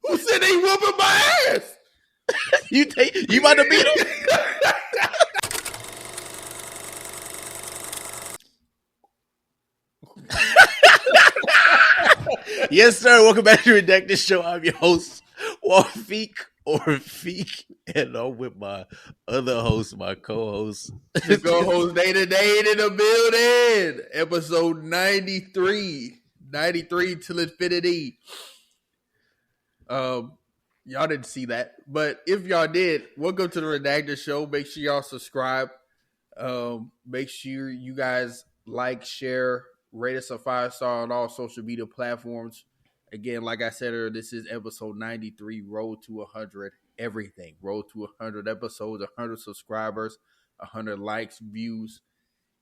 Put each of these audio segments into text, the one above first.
Who said they whooping my ass? You about to beat him? Yes, sir. Welcome back to Redacts Show. I'm your host, Wafik or Feek, and I'm with my other host, my co-host. The co-host Day to Day in the building. Episode 93. 93 till infinity. Y'all didn't see that, but if y'all did, welcome to the Redacts Show. Make sure y'all subscribe. Make sure you guys like, share, rate us a 5-star on all social media platforms. Again, like I said earlier, this is episode 93, road to 100, everything. Road to 100 episodes, 100 subscribers, 100 likes, views,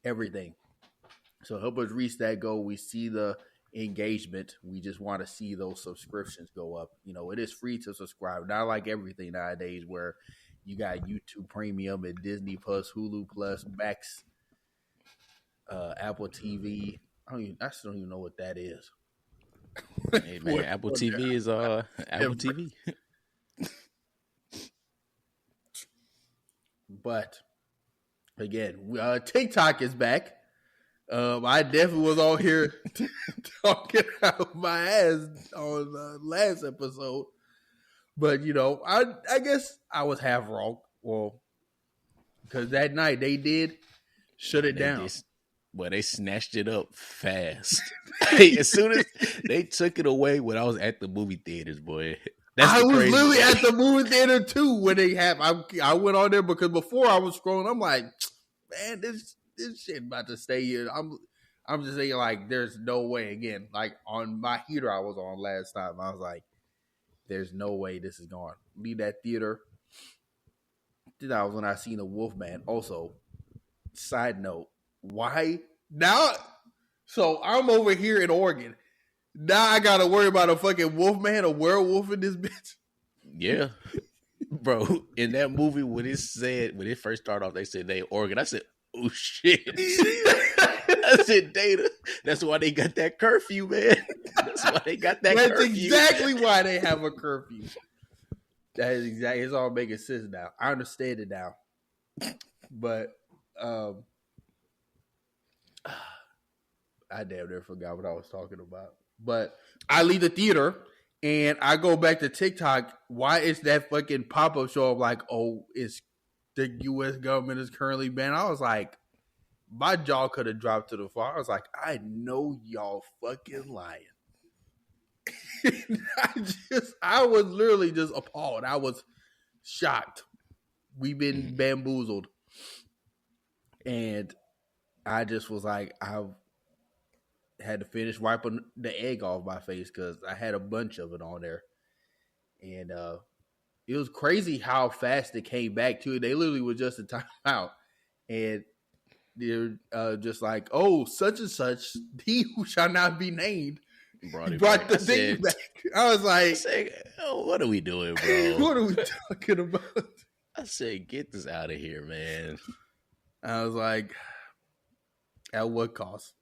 everything. So help us reach that goal. We see the engagement. We just want to see those subscriptions go up. You know, it is free to subscribe. Not like everything nowadays where you got YouTube Premium and Disney Plus, Hulu Plus, Max, Apple TV. I still don't even know what that is. Hey man, Apple TV is Apple TV. But again, TikTok is back. I definitely was on here talking out my ass on the last episode. But, you know, I guess I was half wrong. Well, because that night they did shut it down. They snatched it up fast. As soon as they took it away when I was at the movie theaters, boy. I was literally at the movie theater too when they have. I went on there because before I was scrolling, I'm like, man, this shit about to stay here. I'm just saying, like, there's no way. Again, like on my heater I was on last time, I was like, there's no way this is going to leave that theater. That was when I seen the Wolfman. Also, side note, why now? So I'm over here in Oregon. Now I gotta worry about a fucking Wolfman, a werewolf in this bitch. Yeah, bro. In that movie, when it first started off, they said they Oregon. I said, oh shit. I said, Data. That's why they got that curfew, man. That's why they got that curfew. That's exactly why they have a curfew. That is exactly. It's all making sense now. I understand it now. But I damn near forgot what I was talking about. But I leave the theater and I go back to TikTok. Why is that fucking pop-up show of like, oh, it's the U.S. government is currently banned? I was like, my jaw could have dropped to the floor. I was like, I know y'all fucking lying. I was literally just appalled. I was shocked. We've been bamboozled. And I just was like, I had to finish wiping the egg off my face because I had a bunch of it on there. And it was crazy how fast it came back to it. They literally were just a timeout. And they're just like, oh, such and such, he who shall not be named, brought the thing back. I was like, oh, what are we doing, bro? What are we talking about? I said, get this out of here, man. I was like, at what cost?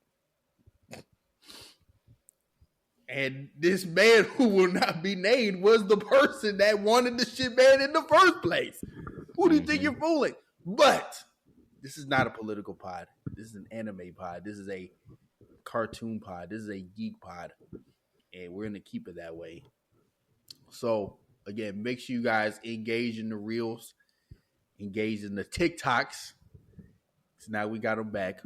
And this man who will not be named was the person that wanted the shit banned in the first place. Who do you think you're fooling? But this is not a political pod. This is an anime pod. This is a cartoon pod. This is a geek pod. And we're going to keep it that way. So, again, make sure you guys engage in the reels, engage in the TikToks. So now we got them back.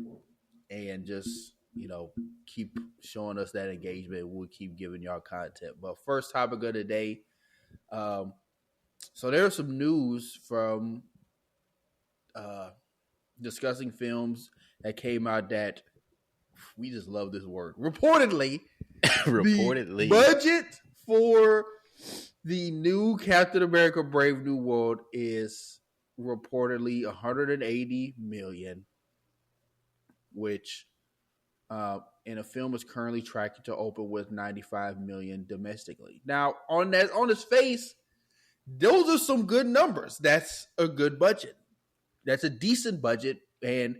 And just, you know, keep showing us that engagement. We'll keep giving y'all content. But first topic of the day. So there's some news from discussing films that came out that we just love this word. Reportedly, the budget for the new Captain America Brave New World is reportedly $180 million, which and a film is currently tracking to open with $95 million domestically. Now, on its face, those are some good numbers. That's a good budget. That's a decent budget, and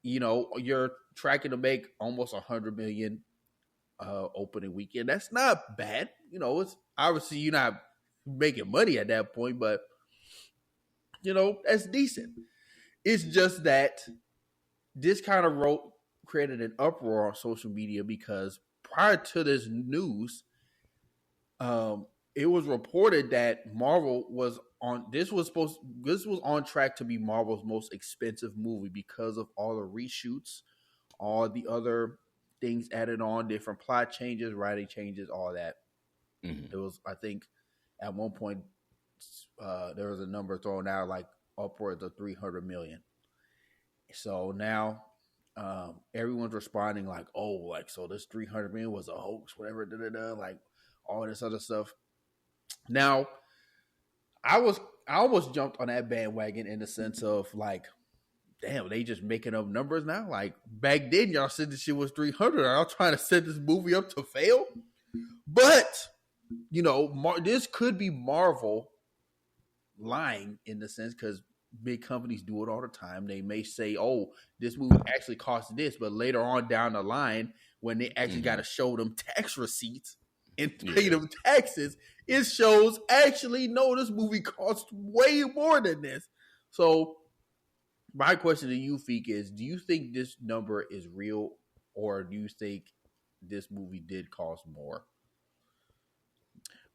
you know you're tracking to make almost $100 million opening weekend. That's not bad. You know, obviously you're not making money at that point, but that's decent. It's just that this kind of created an uproar on social media because prior to this news, it was reported that Marvel was on this was on track to be Marvel's most expensive movie because of all the reshoots, all the other things added on, different plot changes, writing changes, all that. Mm-hmm. It was, I think, at one point there was a number thrown out like upwards of 300 million. So now everyone's responding like, oh, like, so this 300 million was a hoax, whatever, like all this other stuff. Now, I almost jumped on that bandwagon in the sense of like, damn, they just making up numbers now. Like back then, y'all said this shit was 300. Are y'all trying to set this movie up to fail? But this could be Marvel lying in the sense because big companies do it all the time. They may say, "Oh, this movie actually cost this," but later on down the line, when they actually got to show them tax receipts and pay them taxes, it shows actually no, this movie cost way more than this. So, my question to you, Feek, is: do you think this number is real, or do you think this movie did cost more?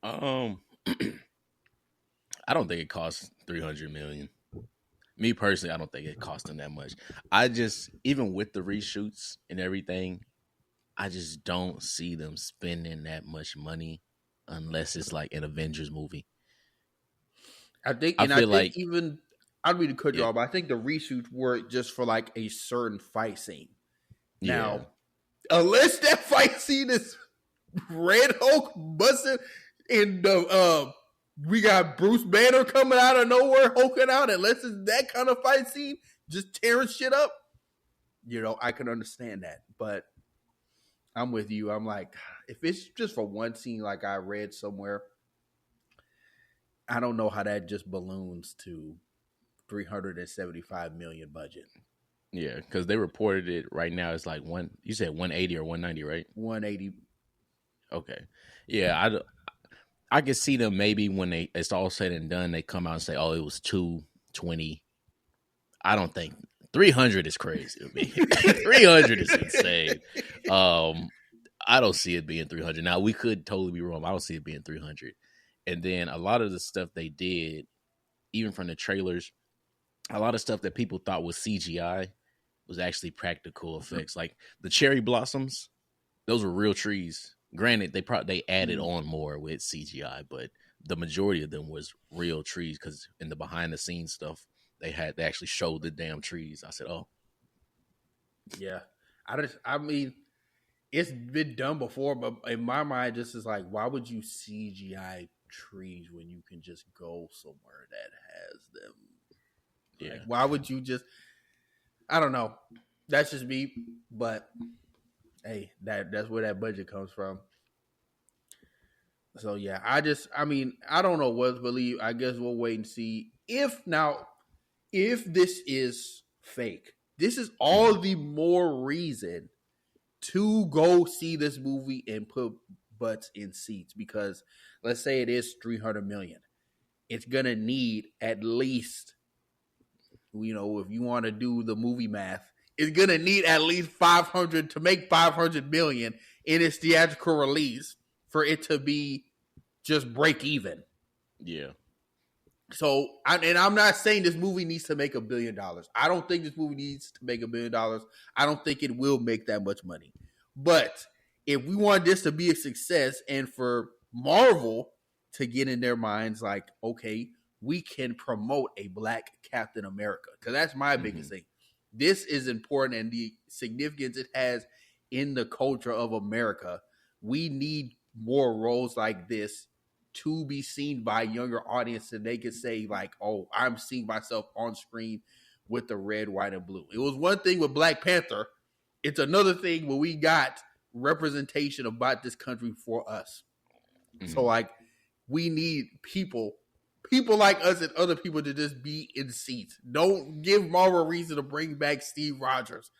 I don't think it cost 300 million. Me personally, I don't think it cost them that much. I just, even with the reshoots and everything, I just don't see them spending that much money unless it's like an Avengers movie. I think even I'd be to cut you off, but I think the reshoots were just for like a certain fight scene. Now, unless that fight scene is Red Hulk busting in the we got Bruce Banner coming out of nowhere, hulking out, unless it's that kind of fight scene, just tearing shit up, I can understand that. But I'm with you. I'm like, if it's just for one scene, like I read somewhere, I don't know how that just balloons to 375 million budget. Yeah, because they reported it right now. It's like you said 180 or 190, right? 180. Okay. Yeah, I could see them maybe when it's all said and done, they come out and say, "Oh, it was 220." I don't think 300 is crazy to me. 300 is insane. I don't see it being 300. Now we could totally be wrong. I don't see it being 300. And then a lot of the stuff they did, even from the trailers, a lot of stuff that people thought was CGI was actually practical effects. Like the cherry blossoms, those were real trees. Granted, they added on more with CGI, but the majority of them was real trees because in the behind the scenes stuff, they actually showed the damn trees. I said, "Oh, yeah." I mean, it's been done before, but in my mind, just is like, why would you CGI trees when you can just go somewhere that has them? Yeah. Like, why would you just? I don't know. That's just me, but. Hey, that's where that budget comes from. So yeah, I don't know what to believe. I guess we'll wait and see. If this is fake, this is all the more reason to go see this movie and put butts in seats, because let's say it is 300 million. It's gonna need at least, if you want to do the movie math, is going to need at least 500 to make 500 million in its theatrical release for it to be just break even. Yeah. So, I'm not saying this movie needs to make $1 billion. I don't think this movie needs to make $1 billion. I don't think it will make that much money. But if we want this to be a success and for Marvel to get in their minds like, okay, we can promote a Black Captain America, because that's my biggest thing. This is important, and the significance it has in the culture of America. We need more roles like this to be seen by younger audience, and they can say like, "Oh, I'm seeing myself on screen with the red, white, and blue." It was one thing with Black Panther. It's another thing when we got representation about this country for us. So like, we need people like us and other people to just be in seats. Don't give Marvel a reason to bring back Steve Rogers,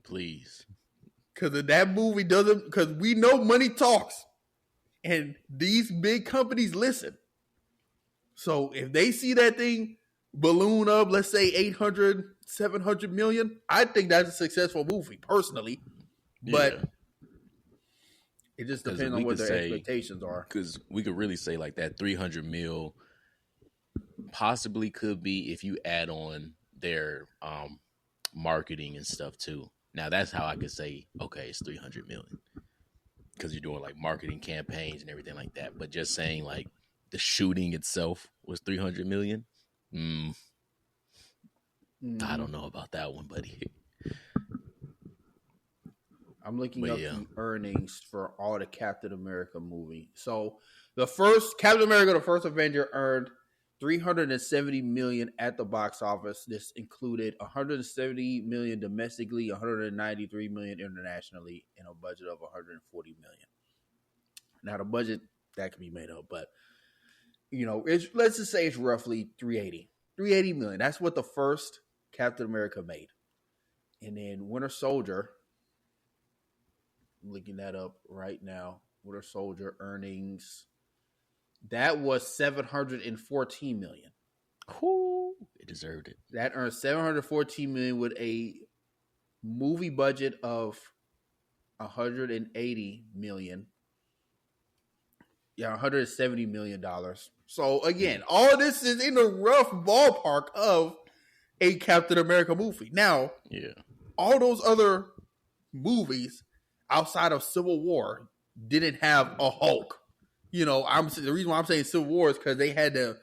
please. Because if that movie doesn't, because we know money talks. And these big companies listen. So if they see that thing balloon up, let's say 800, 700 million, I think that's a successful movie, personally. But Yeah. it just Because depends on we what could their say, expectations are. because we could really say like that 300 mil possibly could be if you add on their marketing and stuff too. Now that's how I could say, okay, it's 300 million because you're doing like marketing campaigns and everything like that. But just saying like the shooting itself was 300 million. I don't know about that one, buddy. I'm looking But up yeah, the earnings for all the Captain America movie. So the first Captain America, the first Avenger, earned 370 million at the box office. This included 170 million domestically, 193 million internationally, and a budget of 140 million. Now the budget that can be made up, but let's just say it's roughly 380 million. That's what the first Captain America made. And then Winter Soldier, I'm looking that up right now. Winter Soldier earnings, that was 714 million. Ooh, it deserved it. That earned 714 million with a movie budget of 180 million. Yeah, $170 million. So again, all this is in the rough ballpark of a Captain America movie. Now, Yeah, all those other movies outside of Civil War didn't have a Hulk. The reason why I'm saying Civil War is because they had to,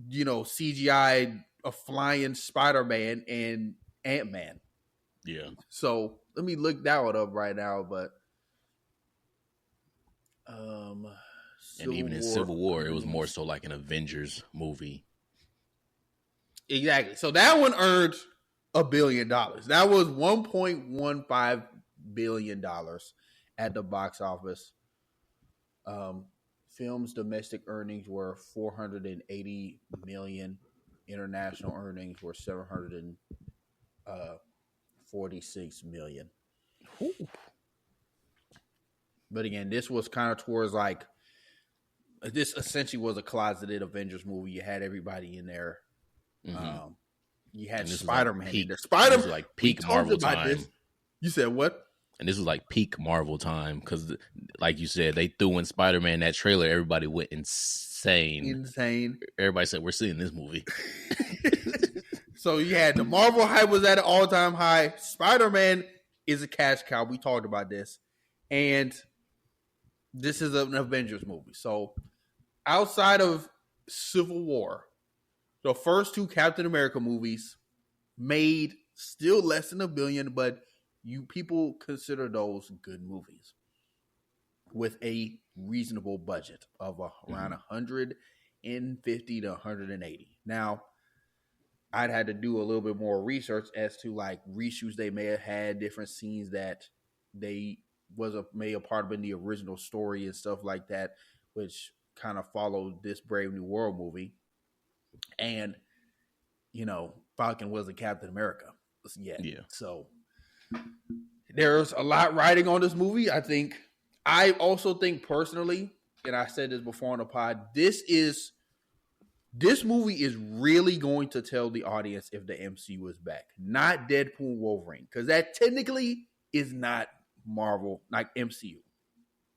CGI a flying Spider-Man and Ant-Man. yeah. So let me look that one up right now. But And even in Civil War, it was more so like an Avengers movie. Exactly. So that one earned $1 billion. That was $1.15 billion at the box office. Film's domestic earnings were 480 million. International earnings were 746 million. Ooh. But again, this was kind of towards like, this essentially was a closeted Avengers movie. You had everybody in there. Mm-hmm. You had Like Spider-Man peak, in there. Spider-Man, was like peak Marvel time. This. You said what? And this was like peak Marvel time because, like you said, they threw in Spider-Man that trailer. Everybody went insane. Everybody said, "We're seeing this movie." So you had the Marvel hype was at an all-time high. Spider-Man is a cash cow. We talked about this, and this is an Avengers movie. So outside of Civil War, the first two Captain America movies made still less than $1 billion, but people consider those good movies with a reasonable budget of around 150 to 180. Now, I'd had to do a little bit more research as to like reshoots they may have had, different scenes that they made a part of in the original story and stuff like that, which kind of followed this Brave New World movie. And Falcon wasn't Captain America yet. Yeah. So there's a lot riding on this movie. I also think personally, and I said this before on the pod, this movie is really going to tell the audience if the MCU is back, not Deadpool Wolverine, because that technically is not Marvel, like MCU.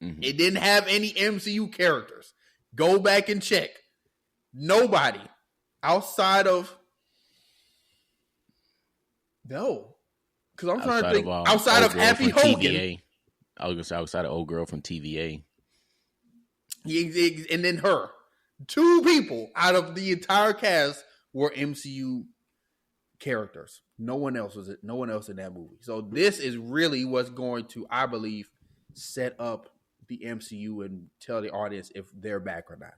Mm-hmm. It didn't have any MCU characters. Go back and check. Nobody outside of no, because I'm trying to think outside of Happy Hogan. TVA. I was gonna say outside of old girl from TVA. And then her. Two people out of the entire cast were MCU characters. No one else was it. No one else in that movie. So this is really what's going to, I believe, set up the MCU and tell the audience if they're back or not.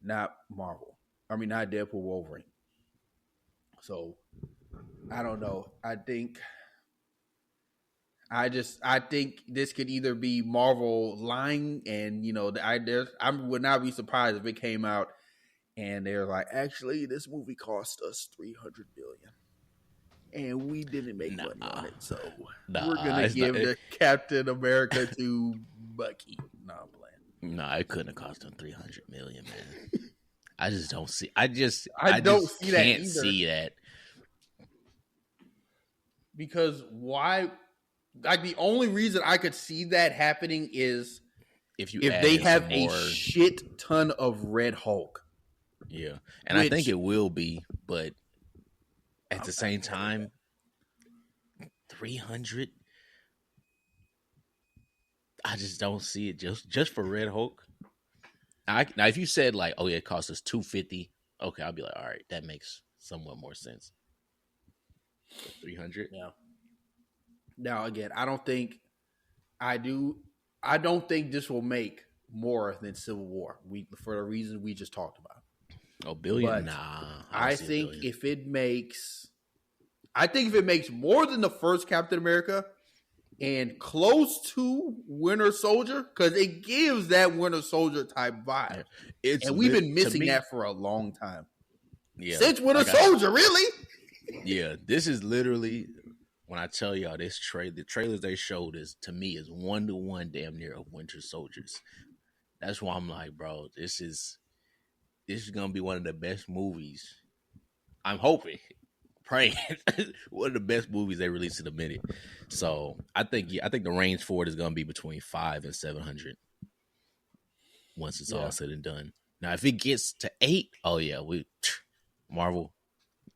Not Marvel. Not Deadpool Wolverine. So I don't know. I think this could either be Marvel lying, and I would not be surprised if it came out and they're like, actually, this movie cost us $300 billion, and we didn't make money on it, so we're gonna give the Captain America to Bucky. No, I'm playing. No, it couldn't have cost them $300 million, man. I just don't see. I I don't see that can't either. see that. Because why? Like the only reason I could see that happening is If they have a more, shit ton of Red Hulk. Yeah, and I think it will be, but at the same time, 300. I just don't see it just for Red Hulk. Now, if you said like, oh yeah, it cost us $250, okay, I'll be like, all right, that makes somewhat more sense. 300. Yeah. Now again, I don't think this will make more than Civil War. For the reasons we just talked about. Oh, billion? But nah. I think if it makes more than the first Captain America and close to Winter Soldier, because it gives that Winter Soldier type vibe. Yeah. And we've been missing that for a long time. Yeah. Since Winter Soldier, really? Yeah. This is literally, when I tell y'all this the trailers they showed to me is 1-to-1 damn near of Winter Soldiers. That's why I'm like, bro, this is gonna be one of the best movies. I'm hoping, praying, one of the best movies they released in a minute. So I think the range for it is gonna be between 500 and 700 once it's all said and done. Now, if it gets to 8, oh yeah, Marvel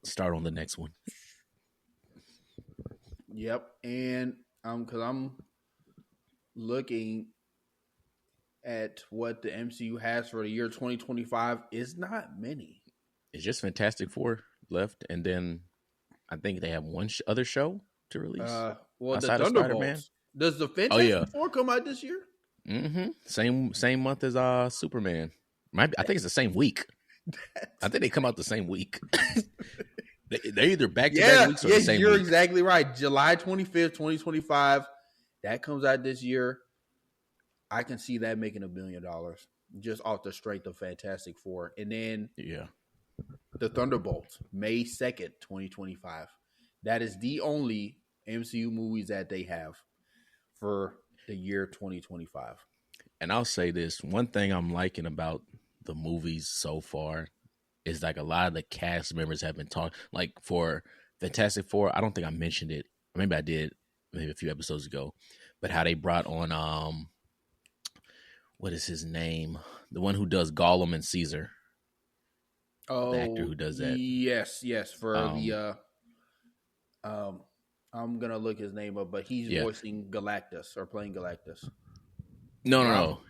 start on the next one. Yep, and because I'm looking at what the MCU has for the year 2025 is not many. It's just Fantastic Four left, and then I think they have one other show to release. Well, the Thunderbolts. Does the Fantastic Four come out this year? Mm-hmm. Same month as Superman. I think it's the same week. I think they come out the same week. They're either back-to-back weeks or the same week. You're exactly right. July 25th, 2025. That comes out this year. I can see that making $1 billion just off the strength of Fantastic Four. And then the Thunderbolts, May 2nd, 2025. That is the only MCU movies that they have for the year 2025. And I'll say this. One thing I'm liking about the movies so far is like a lot of the cast members have been talking. Like for Fantastic Four, I don't think I mentioned it. Maybe I did maybe a few episodes ago. But how they brought on what is his name? The one who does Gollum and Caesar. Oh, the actor who does that. Yes. For I'm gonna look his name up, but he's voicing Galactus or playing Galactus. No.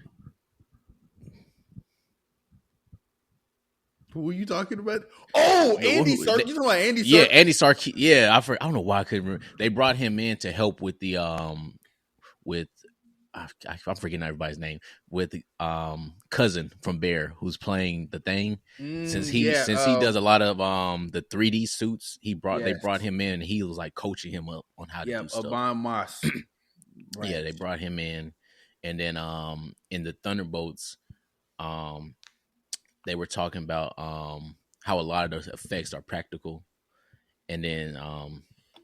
Who are you talking about? Oh, Andy Serkis. You talking about Andy Serkis? Yeah, Andy Serkis. Yeah, I don't know why I couldn't remember. They brought him in to help with the I'm forgetting everybody's name, with the cousin from Bear who's playing the Thing. Since he does a lot of the 3D suits, they brought him in and he was like coaching him up on how to do stuff. Obama Moss. Right. Yeah, they brought him in. And then in the Thunderbolts, they were talking about how a lot of those effects are practical. And then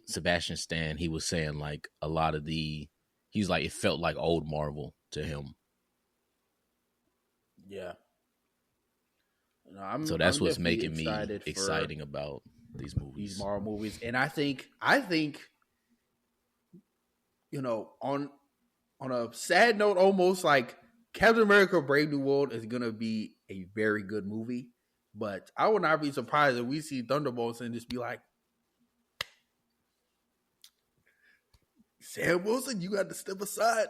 Sebastian Stan, he was saying like a lot of he's like, it felt like old Marvel to him. Yeah. So that's what's making me exciting about these movies. These Marvel movies. And I think, on a sad note, almost like Captain America Brave New World is going to be a very good movie. But I would not be surprised if we see Thunderbolts and just be like, Sam Wilson, you got to step aside.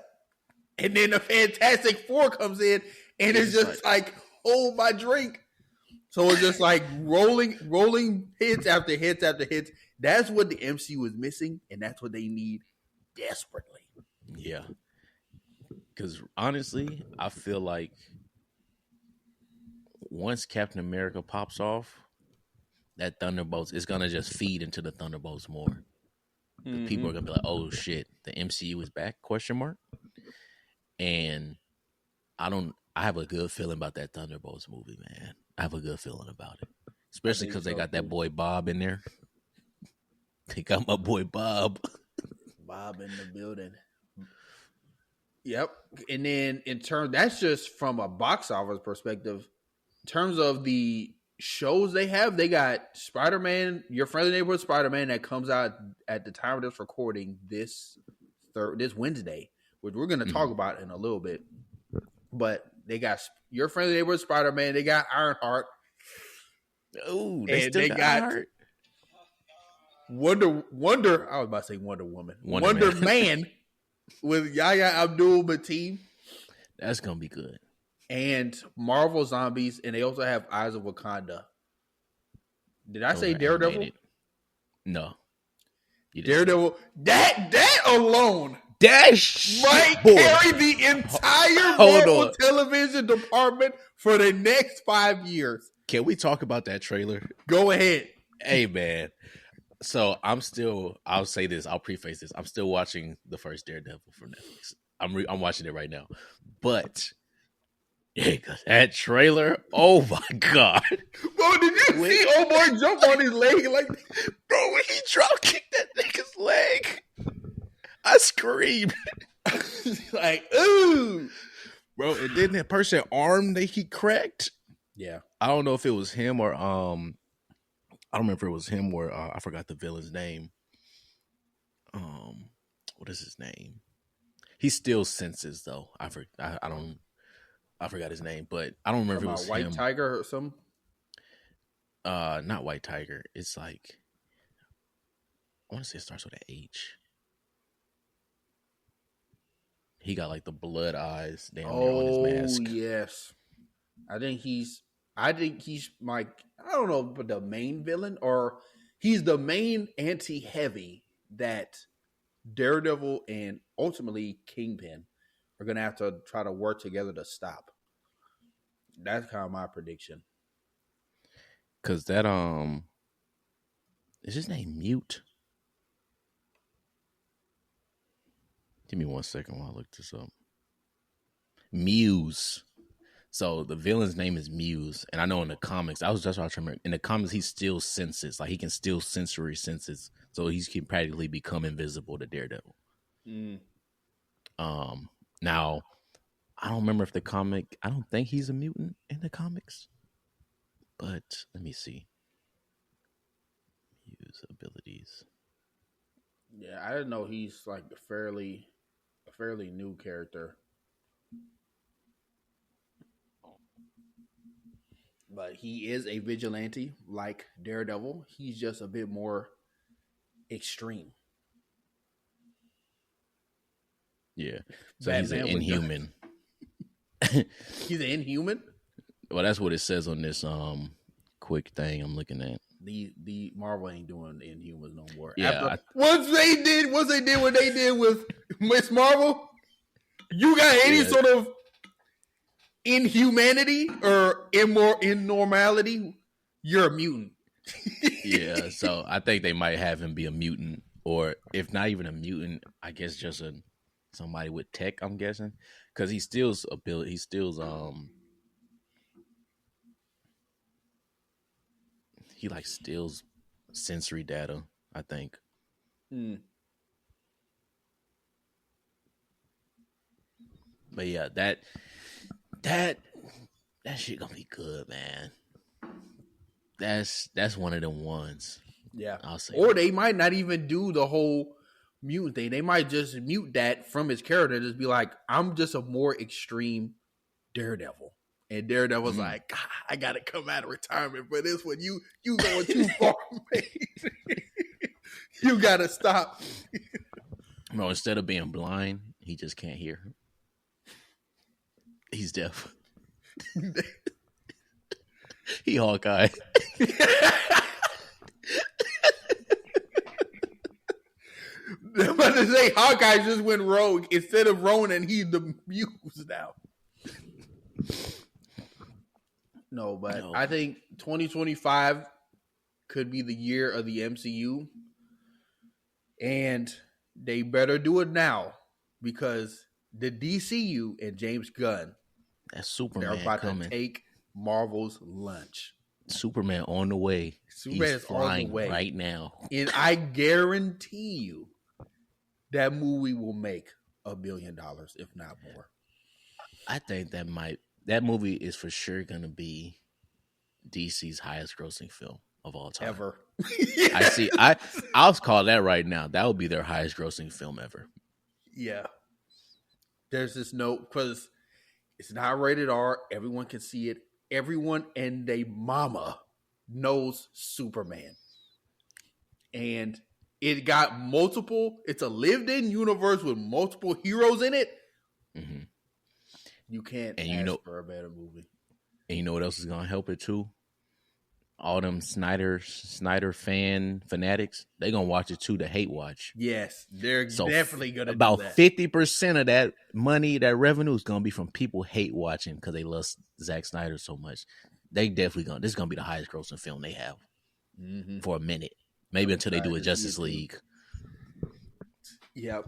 And then the Fantastic Four comes in and it's just like, hold my drink. So it's just like rolling hits after hits after hits. That's what the MCU is missing, and that's what they need desperately. Yeah. Because honestly, I feel like once Captain America pops off, that Thunderbolts is going to just feed into the Thunderbolts more. Mm-hmm. People are going to be like, oh shit, the MCU is back, ? And I have a good feeling about that Thunderbolts movie, man. I have a good feeling about it. Especially because they got that boy Bob in there. They got my boy Bob. Bob in the building. Yep. And then that's just from a box office perspective. In terms of the shows they have, they got Spider-Man, Your Friendly Neighborhood Spider-Man, that comes out at the time of this recording this Wednesday, which we're going to talk about in a little bit. But they got Your Friendly Neighborhood Spider-Man, they got Ironheart. Oh, they got Wonder. I was about to say Wonder Woman. Wonder Man with Yahya Abdul-Mateen. That's gonna be good. And Marvel Zombies, and they also have Eyes of Wakanda. Did I say Daredevil? Animated. No. Daredevil. That alone might boy. carry the entire Marvel television department for the next 5 years. Can we talk about that trailer? Go ahead. Hey, man. So I'll say this, I'll preface this. I'm still watching the first Daredevil for Netflix. I'm watching it right now. But yeah, that trailer, oh my God. Bro, did you see old boy jump on his leg like, bro, when he drop kicked that nigga's leg, I screamed. Like, ooh. Bro, and then that person arm that he cracked. Yeah. I don't know if it was him or I don't remember if it was him or I forgot the villain's name. What is his name? He still senses though. I forgot his name, but I don't remember if it was White him. Tiger or something. Not White Tiger. It's like I want to say it starts with an H. He got like the blood eyes down there on his mask. Oh yes, I think he's like, I don't know, but the main villain, or he's the main anti-heavy that Daredevil and ultimately Kingpin are gonna have to try to work together to stop. That's kind of my prediction. Cause that is his name Mute? Give me 1 second while I look this up. Muse. So the villain's name is Muse, and I know in the comics, that's what I remember. In the comics, he still senses, like he can still sensory senses, so he can practically become invisible to Daredevil. Now I don't remember if the comic. I don't think he's a mutant in the comics, but let me see. Muse abilities. Yeah, I didn't know he's like a fairly new character. But he is a vigilante like Daredevil. He's just a bit more extreme. Yeah. So Batman he's an Inhuman. He's an Inhuman? Well, that's what it says on this quick thing I'm looking at. The Marvel ain't doing Inhumans no more. Yeah. Once they did what they did with Miss Marvel, you got any sort of inhumanity or abnormality, you're a mutant. Yeah, so I think they might have him be a mutant, or if not even a mutant, I guess just somebody with tech, I'm guessing, because he steals he like steals sensory data, I think. But yeah, that shit gonna be good, man. That's one of them ones. Yeah, I'll say. Or they might not even do the whole mutant thing. They might just mute that from his character. Just be like, I'm just a more extreme Daredevil, and Daredevil's like, I gotta come out of retirement for this one. You going too far, man. You gotta stop. No, instead of being blind, he just can't hear. He's deaf. He Hawkeye. I'm about to say Hawkeye just went rogue. Instead of Ronin, he's the Muse now. No, but I think 2025 could be the year of the MCU. And they better do it now, because the DCU and James Gunn, that Superman they're about coming. to take Marvel's lunch. Superman on the way. Superman is flying on the way right now. And I guarantee you that movie will make $1 billion, if not more. I think that movie is for sure gonna be DC's highest grossing film of all time. Ever. I see. I'll call that right now. That would be their highest grossing film ever. Yeah. There's this note because it's not rated R. Everyone can see it. Everyone and they mama knows Superman. And it got multiple, it's a lived-in universe with multiple heroes in it. Mm-hmm. You can't ask for a better movie. And you know what else is gonna help it too? All them Snyder fanatics, they gonna watch it too to hate watch. Yes, they're definitely gonna about do that. 50% of that money, that revenue is gonna be from people hate watching because they love Zack Snyder so much. They definitely this is gonna be the highest grossing film they have for a minute, maybe until they do a Justice League. Yep.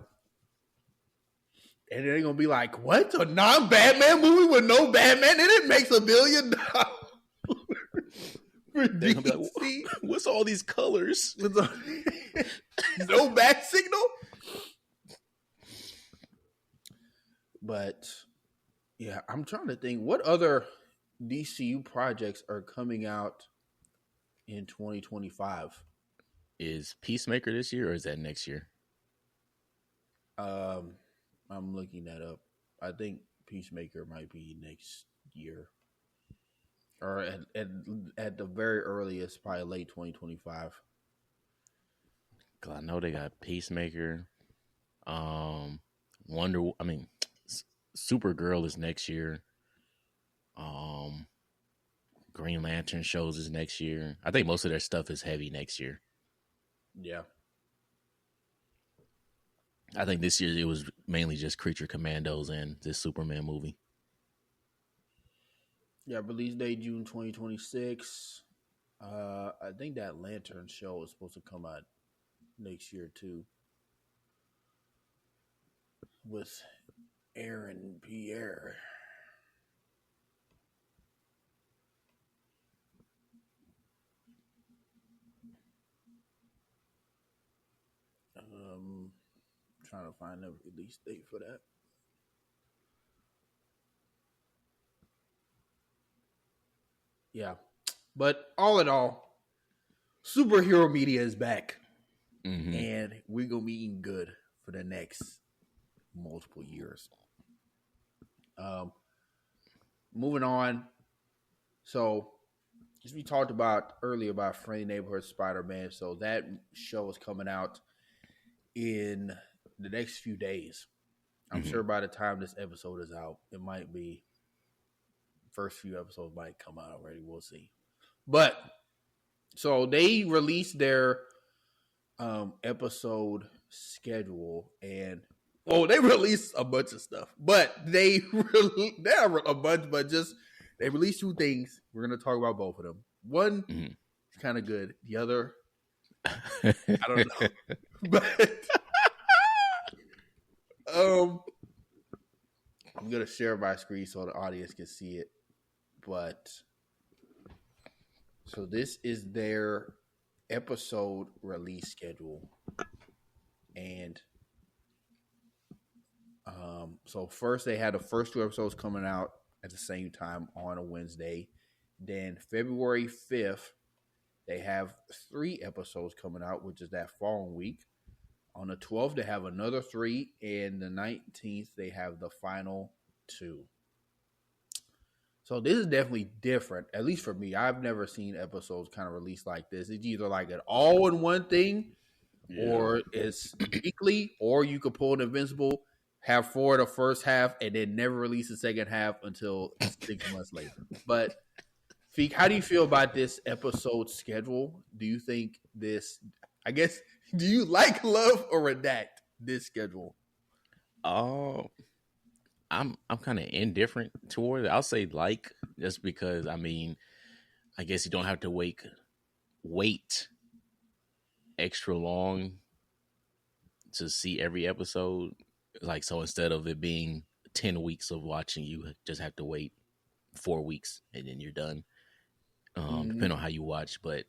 And they're gonna be like, "What? A non-Batman movie with no Batman in it makes $1 billion?" They're gonna be like, "What's all these colors? No bat signal." But yeah, I'm trying to think what other DCU projects are coming out in 2025. Is Peacemaker this year or is that next year? I'm looking that up. I think Peacemaker might be next year, or at the very earliest, probably late 2025. I know they got Peacemaker. Supergirl is next year. Green Lantern shows is next year. I think most of their stuff is heavy next year. Yeah. I think this year it was mainly just Creature Commandos and this Superman movie. Yeah, release date June 2026. I think that Lantern show is supposed to come out next year too, with Aaron Pierre. Trying to find a release date for that. Yeah, but all in all, superhero media is back, and we're gonna be eating good for the next multiple years. Moving on. So, as we talked about earlier about Friendly Neighborhood Spider-Man, so that show is coming out in the next few days. I'm sure by the time this episode is out, it might be first few episodes might come out already. We'll see. But so they released their episode schedule, and they released a bunch of stuff, but they are a bunch, but just they released 2 things. We're gonna talk about both of them. One is kind of good. The other, I don't know. But I'm gonna share my screen so the audience can see it. But so this is their episode release schedule, and so first they had the first 2 episodes coming out at the same time on a Wednesday. Then February 5th, they have 3 episodes coming out, which is that following week. On the 12th, they have another 3, and the 19th, they have the final 2. So this is definitely different, at least for me. I've never seen episodes kind of released like this. It's either like an all-in-one thing, or it's weekly, or you could pull an Invincible, have 4 the first half, and then never release the second half until 6 months later. But, Feek, how do you feel about this episode schedule? Do you think this, I guess, do you like, love, or redact this schedule? I'm kind of indifferent toward it. I'll say like, just because, I mean, I guess you don't have to wait extra long to see every episode. Like, so instead of it being 10 weeks of watching, you just have to wait 4 weeks and then you're done. Depending on how you watch. But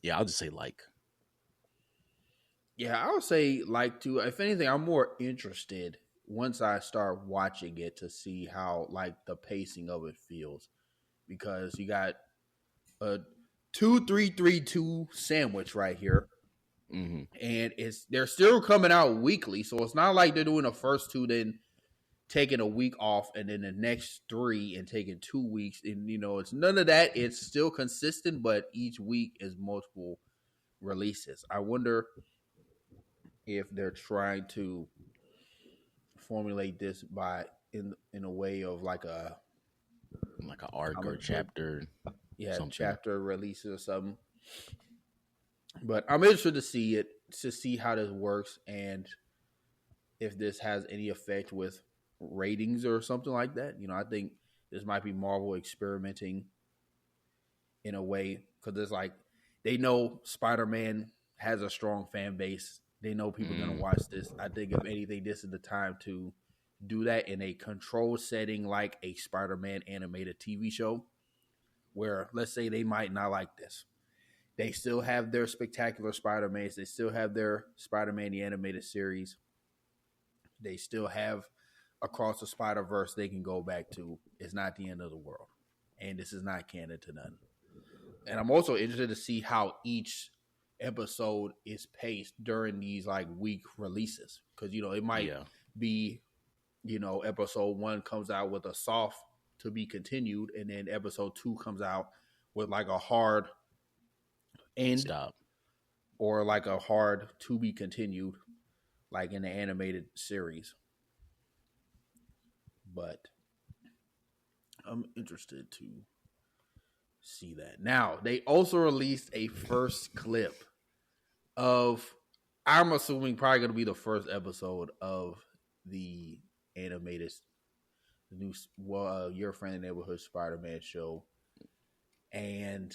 yeah, I'll just say like. Yeah, I would say like to. If anything, I'm more interested once I start watching it to see how like the pacing of it feels because you got a 2-3-3-2 sandwich right here, Mm-hmm. and it's they're still coming out weekly, so it's not like they're doing the first two, then taking a week off, and then the next three and taking 2 weeks, and it's none of that. It's still consistent, but each week is multiple releases. I wonder if they're trying to formulate this by in a way of like a Like an arc or comic book, chapter, yeah, something. chapter releases or something. But I'm interested to see it, to see how this works, and if this has any effect with ratings or something like that. I think this might be Marvel experimenting in a way because it's like they know Spider-Man has a strong fan base. They know people are gonna Mm. watch this. I think if anything, this is the time to do that in a controlled setting like a Spider-Man animated TV show, where let's say they might not like this. They still have their spectacular Spider-Mans. They still have their Spider-Man the animated series. They still have Across the Spider-Verse they can go back to. It's not the end of the world. And this is not canon to none. And I'm also interested to see how each episode is paced during these like week releases. Because, it might Yeah. be, episode 1 comes out with a soft to be continued, and then episode 2 comes out with like a hard end Stop. or like a hard to be continued, like in the animated series. But I'm interested to see that. Now, they also released a first clip of, I'm assuming, probably going to be the first episode of the animated new Your Friendly Neighborhood Spider-Man show, and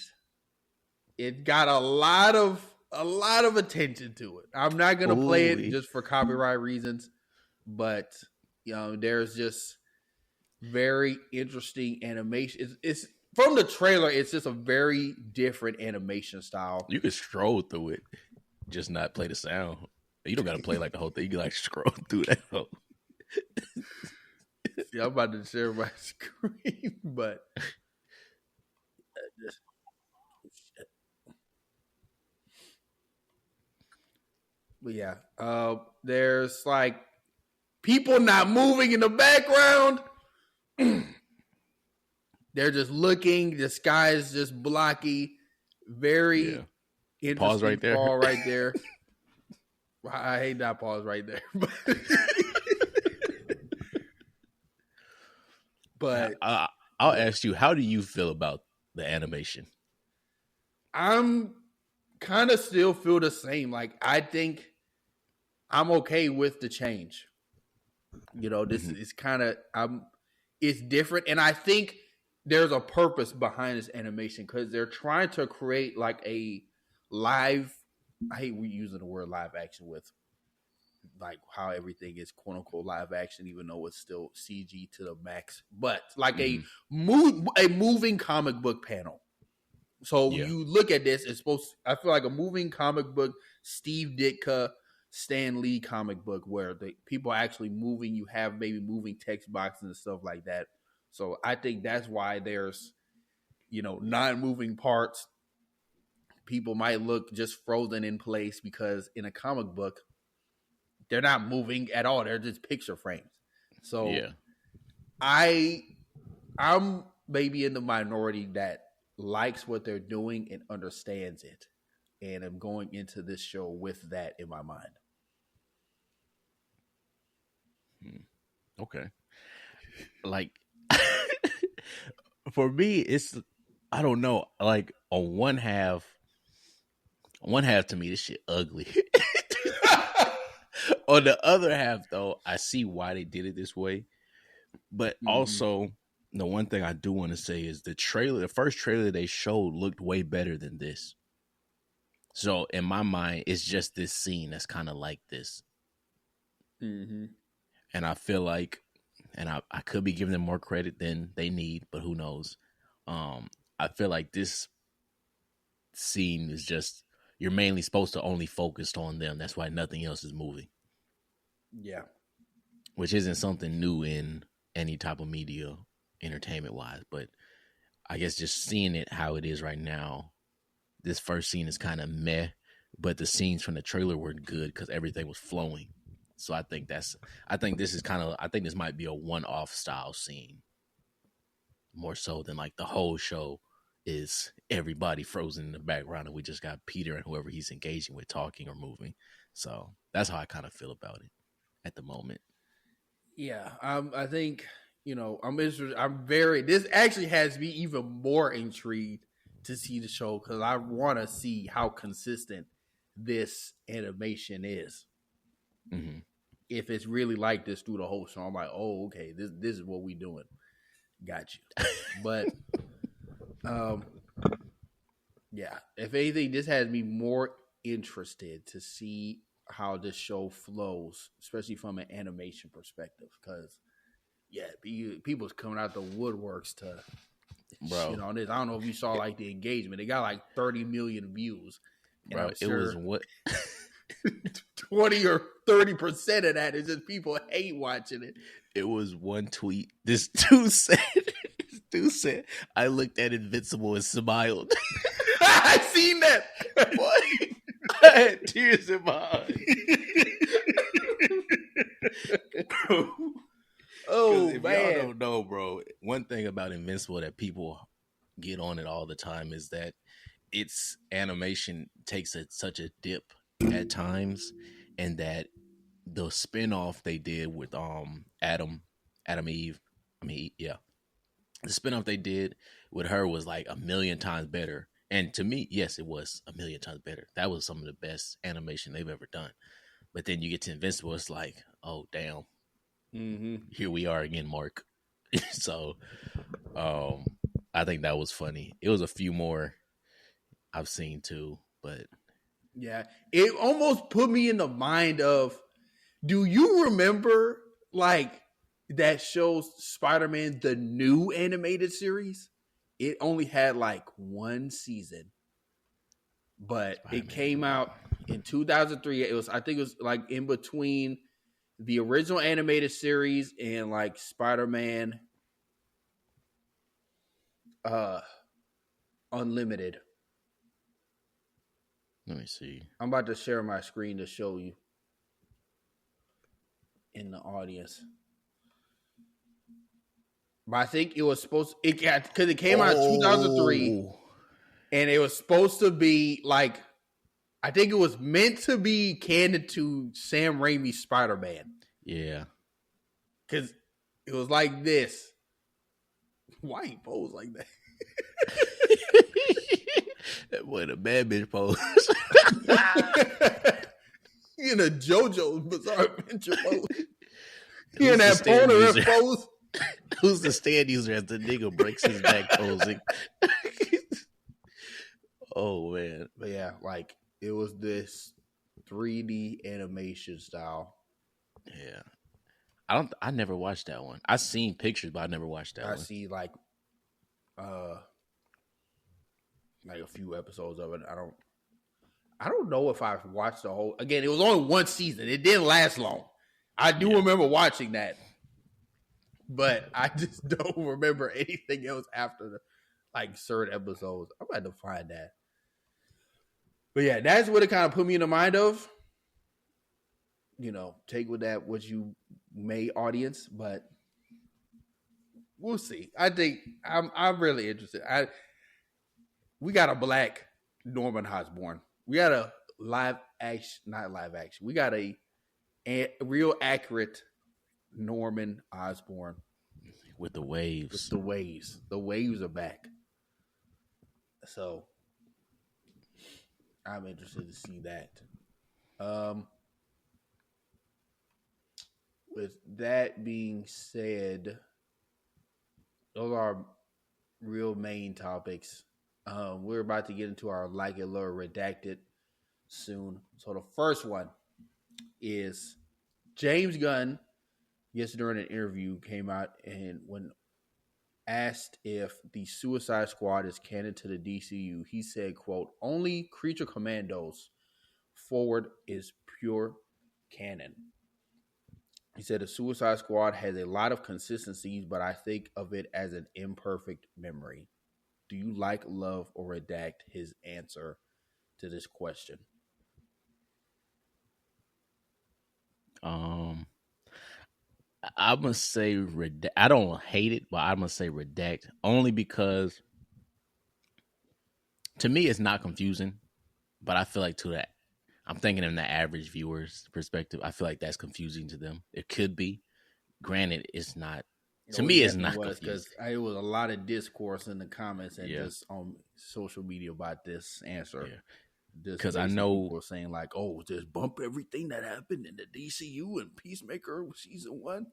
it got a lot of attention to it. I'm not going to play it Ooh-wee. just for copyright reasons, but there's just very interesting animation. It's from the trailer. It's just a very different animation style. You can scroll through it, just not play the sound. You don't got to play like the whole thing. You can like scroll through that whole. Yeah, I'm about to share my screen, but yeah, there's like people not moving in the background. They're just looking. The sky is just blocky. Very interesting. Pause right there. Fall right there. I hate that pause right there. But I'll ask you, how do you feel about the animation? I'm kind of still feel the same. Like, I think I'm okay with the change. This is kind of it's different, and I think there's a purpose behind this animation because they're trying to create like a live. I hate using the word live action with like how everything is quote unquote live action, even though it's still CG to the max. But like a moving comic book panel. So you look at this, it's supposed. I feel like a moving comic book, Steve Ditka, Stan Lee comic book, where the people are actually moving. You have maybe moving text boxes and stuff like that. So I think that's why there's, non-moving parts. People might look just frozen in place because in a comic book, they're not moving at all. They're just picture frames. So I'm maybe in the minority that likes what they're doing and understands it. And I'm going into this show with that in my mind. Okay. Like, for me, it's, I don't know. Like, on one half to me, this shit ugly. On the other half, though, I see why they did it this way. But also, the one thing I do want to say is the first trailer they showed looked way better than this. So in my mind, it's just this scene that's kind of like this. And I feel like, and I could be giving them more credit than they need, but who knows? I feel like this scene is just you're mainly supposed to only focus on them. That's why nothing else is moving. Yeah. Which isn't something new in any type of media, entertainment wise. But I guess just seeing it how it is right now, this first scene is kind of meh, but the scenes from the trailer were good because everything was flowing. So I think this might be a one-off style scene more so than like the whole show is everybody frozen in the background and we just got Peter and whoever he's engaging with talking or moving. So that's how I kind of feel about it at the moment. Yeah, I think I'm interested. This actually has me even more intrigued to see the show because I want to see how consistent this animation is. Mm-hmm. If it's really like this through the whole show, I'm like, oh, okay, this is what we doing. Got you. But yeah, if anything, this has me more interested to see how this show flows, especially from an animation perspective. Because people's coming out the woodworks to shit on this. I don't know if you saw like the engagement; they got like 30 million views. And bro, it was what 20 or 30% of that is just people hate watching it. It was one tweet. This dude said, I looked at Invincible and smiled. I seen that. What? I had tears in my eyes. Bro. Oh, if man. y'all don't know, bro, one thing about Invincible that people get on it all the time is that its animation takes such a dip at times, and that the spinoff they did with Adam Eve, the spinoff they did with her was like 1,000,000 times better. And to me, yes, it was 1,000,000 times better. That was some of the best animation they've ever done. But then you get to Invincible, it's like, oh damn, here we are again, Mark. So, I think that was funny. It was a few more I've seen too, but yeah, it almost put me in the mind of, do you remember like that show Spider-Man, the new animated series? It only had like one season, but Spider-Man. It came out in 2003. I think it was like in between the original animated series and like Spider-Man Unlimited. Let me see. I'm about to share my screen to show you in the audience. But I think it was supposed because it came out in 2003, and it was supposed to be like, I think it was meant to be canon to Sam Raimi's Spider-Man. Yeah, because it was like this. Why he pose like that? That boy, the bad bitch pose. In a JoJo's Bizarre Adventure pose. He in that Polnareff pose. Who's the stand user as the nigga breaks his back posing? Oh man. But yeah, like it was this 3D animation style. Yeah. I never watched that one. I seen pictures, but I never watched that one. I see like a few episodes of it. I don't know if I've watched the whole. Again, it was only one season. It didn't last long. I do remember watching that, but I just don't remember anything else after the certain episodes. I'm about to find that. But yeah, that's what it kind of put me in the mind of. Take with that what you may, audience, but we'll see. I think I'm really interested. We got a black Norman Osborn. We got a not live action. We got a real accurate Norman Osborn with the waves. The waves are back. So I'm interested to see that. With that being said, those are our real main topics. We're about to get into our Like It Low Redacted soon. So the first one is James Gunn, during an interview, came out and when asked if the Suicide Squad is canon to the DCU, he said, quote, only Creature Commandos forward is pure canon. He said the Suicide Squad has a lot of consistencies, but I think of it as an imperfect memory. Do you like, love, or redact his answer to this question? I must say redact. I don't hate it, but I must say redact only because to me it's not confusing. But I feel like to that, I'm thinking in the average viewer's perspective, I feel like that's confusing to them. It could be. Granted, it's not. To me, it's not confusing. Because it was a lot of discourse in the comments and just on social media about this answer. Yeah. Because I know people saying like, "Oh, just bump everything that happened in the DCU and Peacemaker season 1."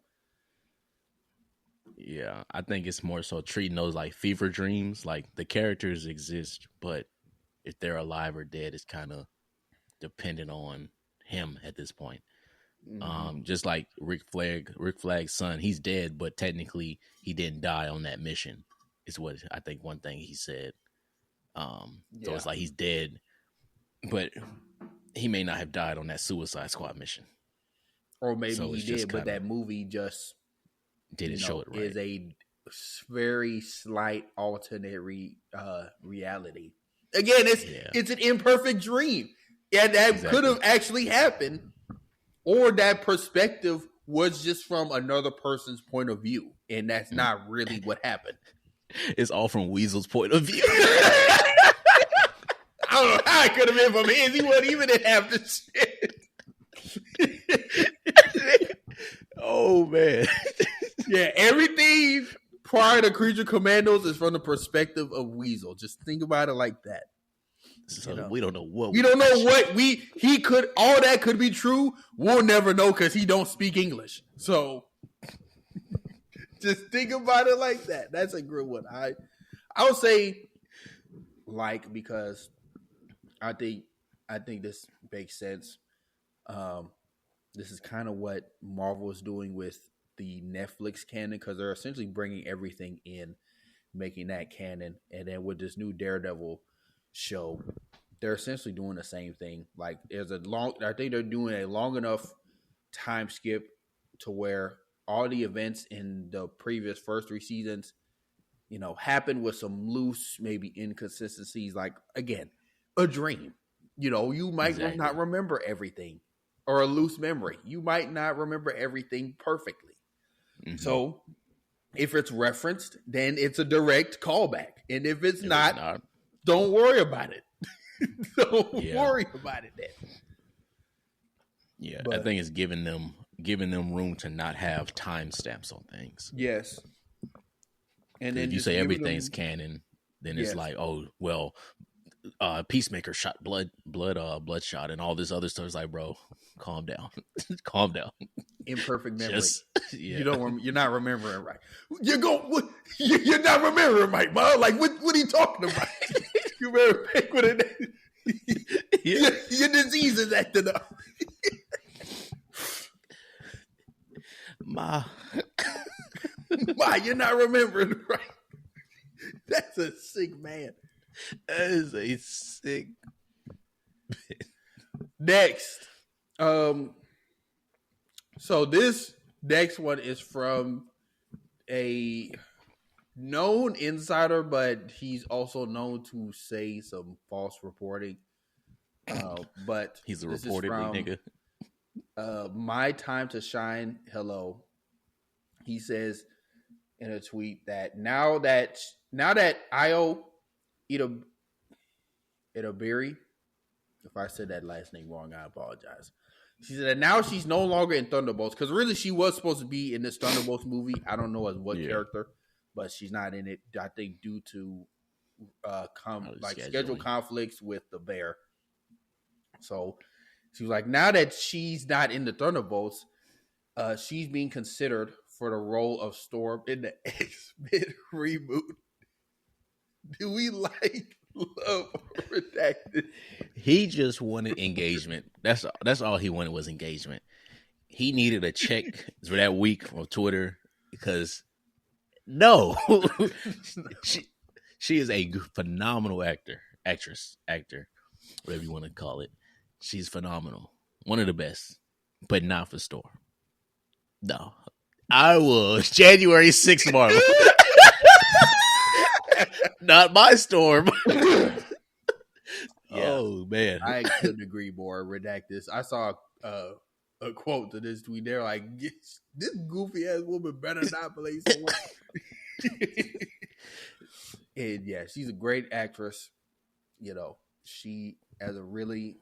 Yeah, I think it's more so treating those like fever dreams. Like the characters exist, but if they're alive or dead, it's kind of dependent on him at this point. Just like Rick Flag's son, he's dead, but technically he didn't die on that mission. Is what I think. One thing he said. So it's like he's dead, but he may not have died on that Suicide Squad mission. Or maybe he did, but that movie just didn't show it right. Is a very slight alternate reality. Again, it's an imperfect dream. Yeah, that could have actually happened. Or that perspective was just from another person's point of view. And that's not really what happened. It's all from Weasel's point of view. I don't know how it could have been from his. He wouldn't even have the shit. Oh, man. Yeah, everything prior to Creature Commandos is from the perspective of Weasel. Just think about it like that. So we don't know what he could. All that could be true. We'll never know because he don't speak English. So just think about it like that. That's a good one. I would say because I think this makes sense. This is kind of what Marvel is doing with the Netflix canon because they're essentially bringing everything in, making that canon, and then with this new Daredevil show, they're essentially doing the same thing. Like I think they're doing a long enough time skip to where all the events in the previous first 3 seasons, happened with some loose, maybe inconsistencies. Like again, a dream. You might not remember everything, or a loose memory. You might not remember everything perfectly. Mm-hmm. So if it's referenced, then it's a direct callback, and if it's not, don't worry about it. Don't worry about it then. Yeah, I think it's giving them room to not have timestamps on things. Yes. And then if you say everything's canon, then it's like, oh well, Peacemaker shot bloodshot and all this other stuff. It's like, bro, calm down. Calm down. Imperfect memory. You're not remembering right. You're not remembering right, bro. Like what are you talking about? You remember back with it. Your disease is acting up. Ma, you're not remembering right. That's a sick man. That is a sick man. Next. So this next one is from a known insider, but he's also known to say some false reporting. But he's a reported nigga. My time to shine. Hello. He says in a tweet that now that Io Itobiri, if I said that last name wrong, I apologize. She said that now she's no longer in Thunderbolts because really she was supposed to be in this Thunderbolts movie. I don't know as what character, but she's not in it. I think due to schedule conflicts with the Bear. So she was like, now that she's not in the Thunderbolts, she's being considered for the role of Storm in the X-Men reboot. Do we like, love, or redacted? He just wanted engagement. That's all he wanted was engagement. He needed a check for that week on Twitter because No, she she is a phenomenal actor, whatever you want to call it. She's phenomenal, one of the best, but not for Storm. No, I was January 6th, Marvel, not my Storm. Yeah, Oh man, I couldn't agree more. Redacts. I saw a quote to this tweet. They're like, "This goofy ass woman better not play someone." And yeah, she's a great actress. You know, she has a really,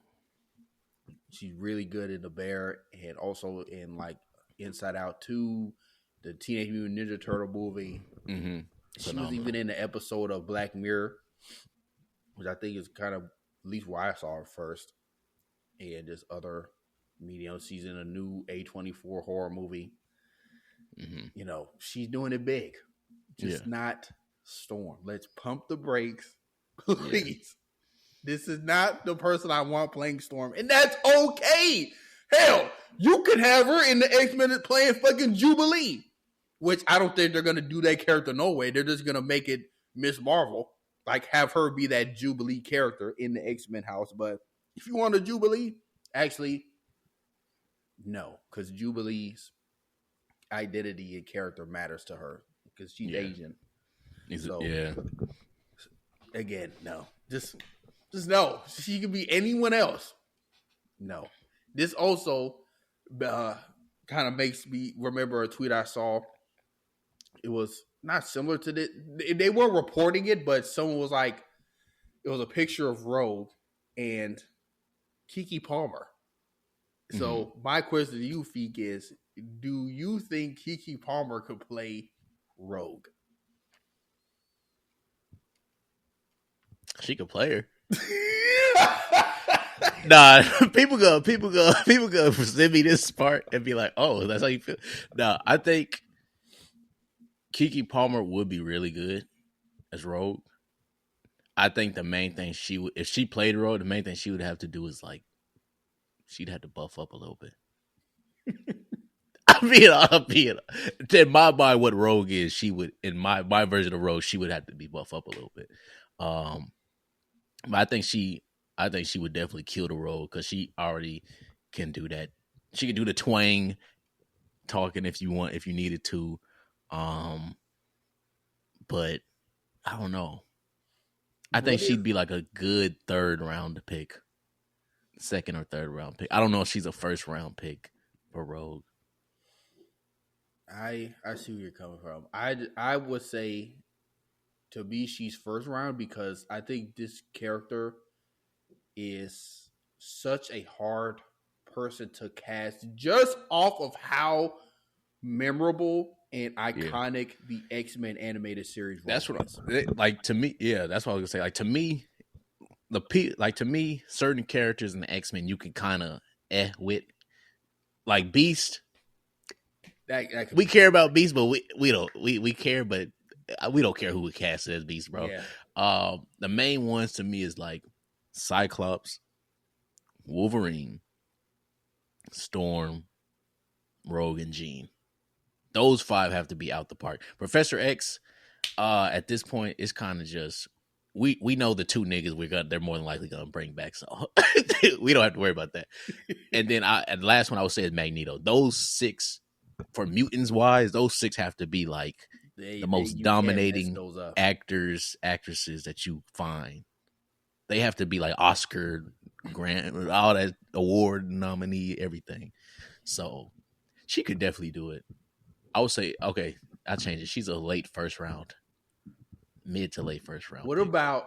she's really good in The Bear and also in like Inside Out 2, the Teenage Mutant Ninja Turtle movie. mm-hmm. She was even in the episode of Black Mirror, which I think is kind of at least why I saw her first. And this other medium, she's in a new A24 horror movie. Mm-hmm. You know, she's doing it big, just not Storm. Let's pump the brakes, please. Yeah. This is not the person I want playing Storm, and that's okay. Hell, you could have her in the X-Men playing fucking Jubilee, which I don't think they're gonna do that character no way. They're just gonna make it Miss Marvel, like have her be that Jubilee character in the X-Men house. But if you want a Jubilee, actually, no, because Jubilee's identity and character matters to her because she's Asian. So again, no, just no. She could be anyone else. No, this also kind of makes me remember a tweet I saw. It was not similar to this. They weren't reporting it, but someone was like, it was a picture of Rogue and Keke Palmer. So my question to you, Feek, is: do you think Keke Palmer could play Rogue? She could play her. Nah, people go send me this part and be like, "Oh, that's how you feel." Nah, I think Keke Palmer would be really good as Rogue. I think the main thing she would, if she played Rogue, the main thing she would have to do is like, she'd have to buff up a little bit. I mean, in my mind, what Rogue is, she would, in my version of Rogue, she would have to be buff up a little bit. But I think she would definitely kill the role because she already can do that. She can do the twang talking if you needed to. But I don't know. I think she'd be like a good third round pick. Second or third round pick. I don't know if she's a first round pick for Rogue. I see where you're coming from. I would say to me she's first round because I think this character is such a hard person to cast just off of how memorable and iconic the X-Men animated series was. That's what like to me. Yeah, that's what I was gonna say. Like to me, certain characters in the X-Men you can kind of with, like Beast. We care about Beast, but we don't. We care, but we don't care who we cast as Beast, bro. Yeah. The main ones to me is like Cyclops, Wolverine, Storm, Rogue, and Jean. Those five have to be out the park. Professor X, at this point, is kind of just we know the two niggas they're more than likely gonna bring back, so we don't have to worry about that. And then the last one I would say is Magneto. Those six, for mutants wise, those six have to be like the most dominating actresses that you find. They have to be like Oscar grant, all that award nominee, everything. So she could definitely do it. I would say, okay, I'll change it. She's a late first round, mid to late first round. What about,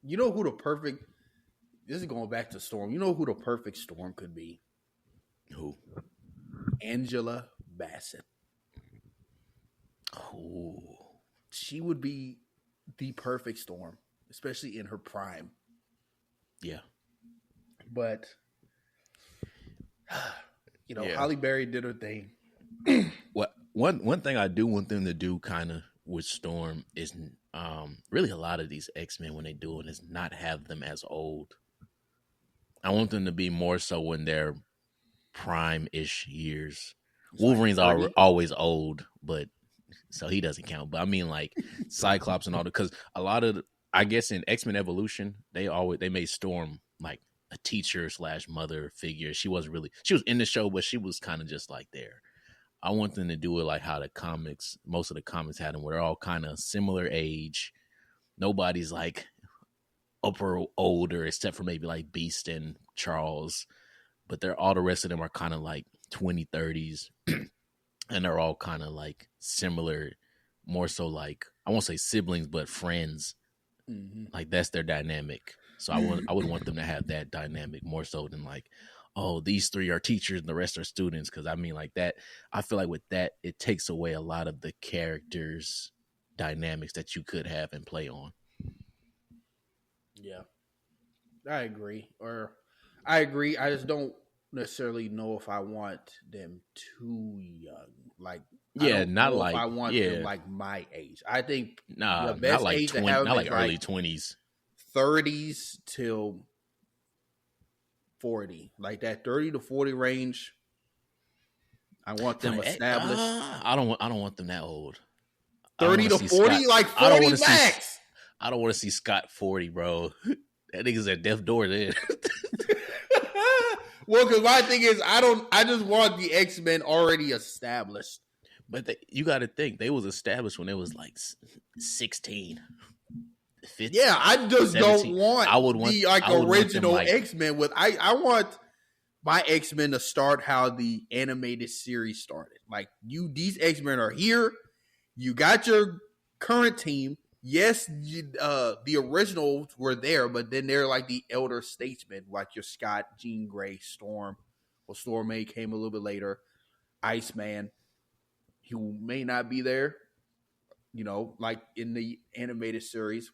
you know who the perfect, this is going back to Storm. You know who the perfect Storm could be? Who? Angela Bassett. Oh. She would be the perfect Storm, especially in her prime. Yeah. But, Halle Berry did her thing. What one thing I do want them to do kind of with Storm is really a lot of these X-Men when they do it is not have them as old. I want them to be more so when they're prime-ish years. Wolverine's always old, but so he doesn't count. But I mean, like Cyclops and all that, because a lot of I guess in X-Men Evolution, they made Storm like a teacher slash mother figure. She was in the show, but she was kind of just like there. I want them to do it like how most of the comics had them, where they're all kind of similar age. Nobody's like upper older, except for maybe like Beast and Charles, but all the rest of them are kind of like 2030s, and they're all kind of like similar, more so like I won't say siblings, but friends. Mm-hmm. Like that's their dynamic. So I would want them to have that dynamic more so than like, oh, these three are teachers and the rest are students. Because I mean, like that, I feel like with that, it takes away a lot of the characters' dynamics that you could have and play on. Yeah, I agree. I just don't necessarily know if I want them too young. Like, I don't not know like if I want them like my age. I think the best not like age 20, to have not them like is early like 20s. 30s till 40, like that 30 to 40 range. I want them established. I don't want them that old. 30 to 40, Scott, like 40 max. I don't want to see Scott 40, bro. That nigga's at death door then. Well, because my thing is, I just want the X-Men already established. But you got to think they was established when they was like 16. 15, yeah, I just 17. don't want the original like, X-Men with. I want my X-Men to start how the animated series started. Like these X-Men are here. You got your current team. Yes, the originals were there, but then they're like the elder statesmen, like your Scott, Jean Grey, Storm. Well, Storm May came a little bit later. Iceman, who may not be there, like in the animated series.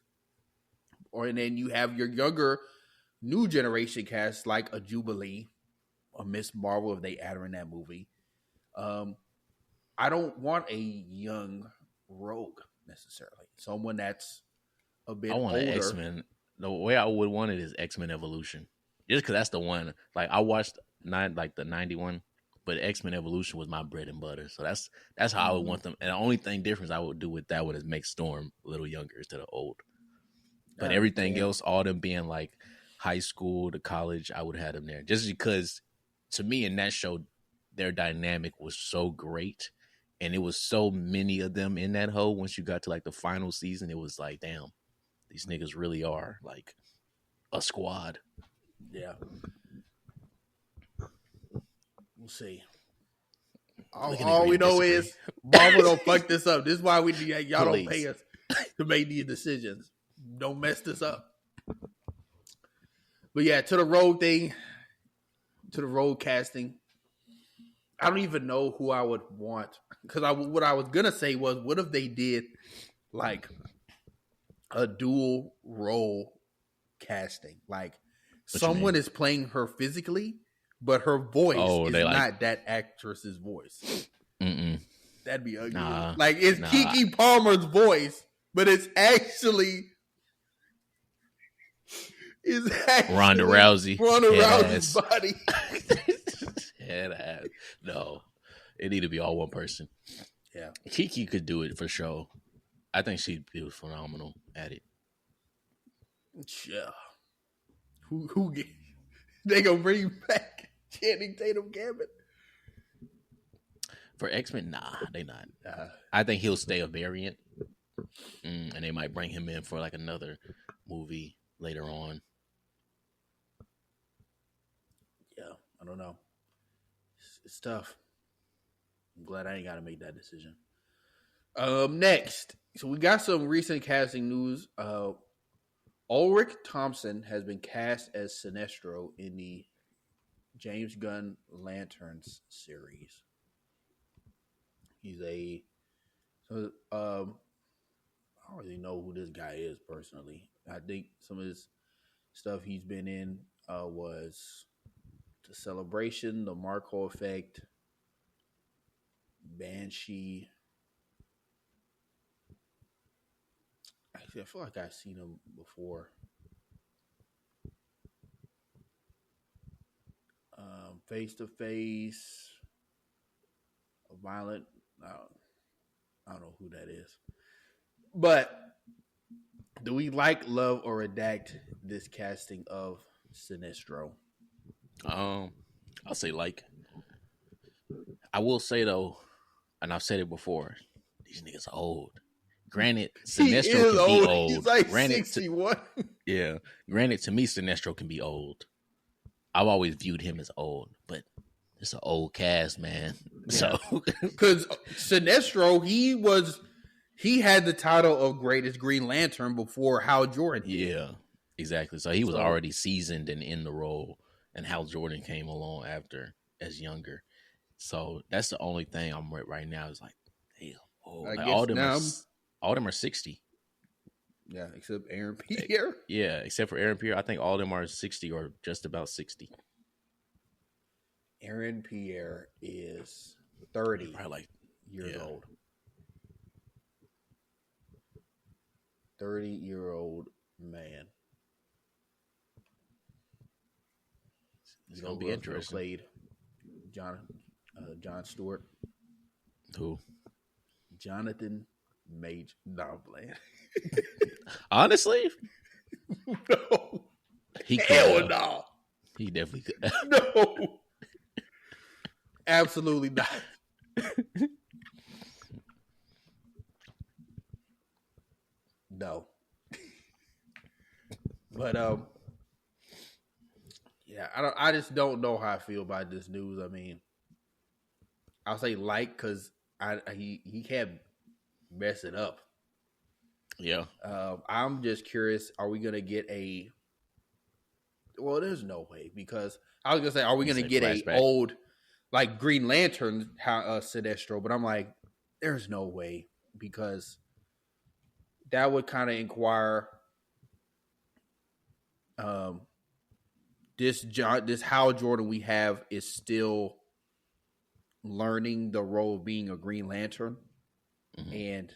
And then you have your younger, new generation cast, like a Jubilee, a Miss Marvel, if they add her in that movie. I don't want a young Rogue necessarily. Someone that's a bit older. I want an X-Men. The way I would want it is X-Men Evolution. Just because that's the one. Like I watched the 91, but X-Men Evolution was my bread and butter. So that's how I would want them. And the only thing difference I would do with that one is make Storm a little younger instead of old. But everything else, all them being like high school to college, I would have them there. Just because to me in that show, their dynamic was so great. And it was so many of them in that hole. Once you got to like the final season, it was like, damn, these niggas really are like a squad. Yeah. We'll see. All we know is Marvel don't fuck this up. This is why y'all don't pay us to make these decisions. Don't mess this up. But yeah, to the Rogue thing, to the Rogue casting, I don't even know who I would want. Because what I was going to say was, what if they did like a dual role casting? Like someone is playing her physically, but her voice is not that actress's voice. That'd be ugly. Like it's Keke Palmer's voice, but it's actually Ronda Rousey. Ronda Rousey's body. No, it need to be all one person. Yeah, Kiki could do it for sure. I think she'd be phenomenal at it. Yeah. Who they gonna bring back Channing Tatum Gambit? For X-Men, nah, they not. I think he'll stay a variant, and they might bring him in for like another movie later on. Yeah, I don't know. It's tough. I'm glad I ain't got to make that decision. Next, so we got some recent casting news. Ulrich Thompson has been cast as Sinestro in the James Gunn Lanterns series. He's I don't really know who this guy is personally. I think some of his stuff he's been in was The Celebration, The Marco Effect, Banshee. Actually, I feel like I've seen him before. Face to Face, a Violent. I don't know who that is. But do we like, love, or redact this casting of Sinestro? I'll say like. I will say though, and I've said it before, these niggas are old. Granted, Sinestro can be old. He's like granted, 61. Yeah. Granted, to me, Sinestro can be old. I've always viewed him as old, but it's an old cast, man. Yeah. So because Sinestro, he had the title of greatest Green Lantern before Hal Jordan. Yeah, exactly. So he was already seasoned and in the role, and Hal Jordan came along after as younger. So that's the only thing I'm with right now is like, damn, like all of them are 60. Yeah, except Aaron Pierre. Yeah, except for Aaron Pierre. I think all of them are 60 or just about 60. Aaron Pierre is 30 probably years old. 30-year-old man. It's going to be interesting. Played John Stewart. Who? Jonathan Major. No, I'm playing. Honestly? No. He could. Hell no. He definitely could. No. Absolutely not. No. But yeah, I just don't know how I feel about this news. I mean, I'll say like because he can't mess it up. Yeah. I'm just curious, are we gonna get a well, there's no way because I was gonna say, are we gonna get flashback. A old like Green Lantern Sinestro, but I'm like, there's no way because that would kind of inquire this Hal Jordan we have is still learning the role of being a Green Lantern. Mm-hmm. And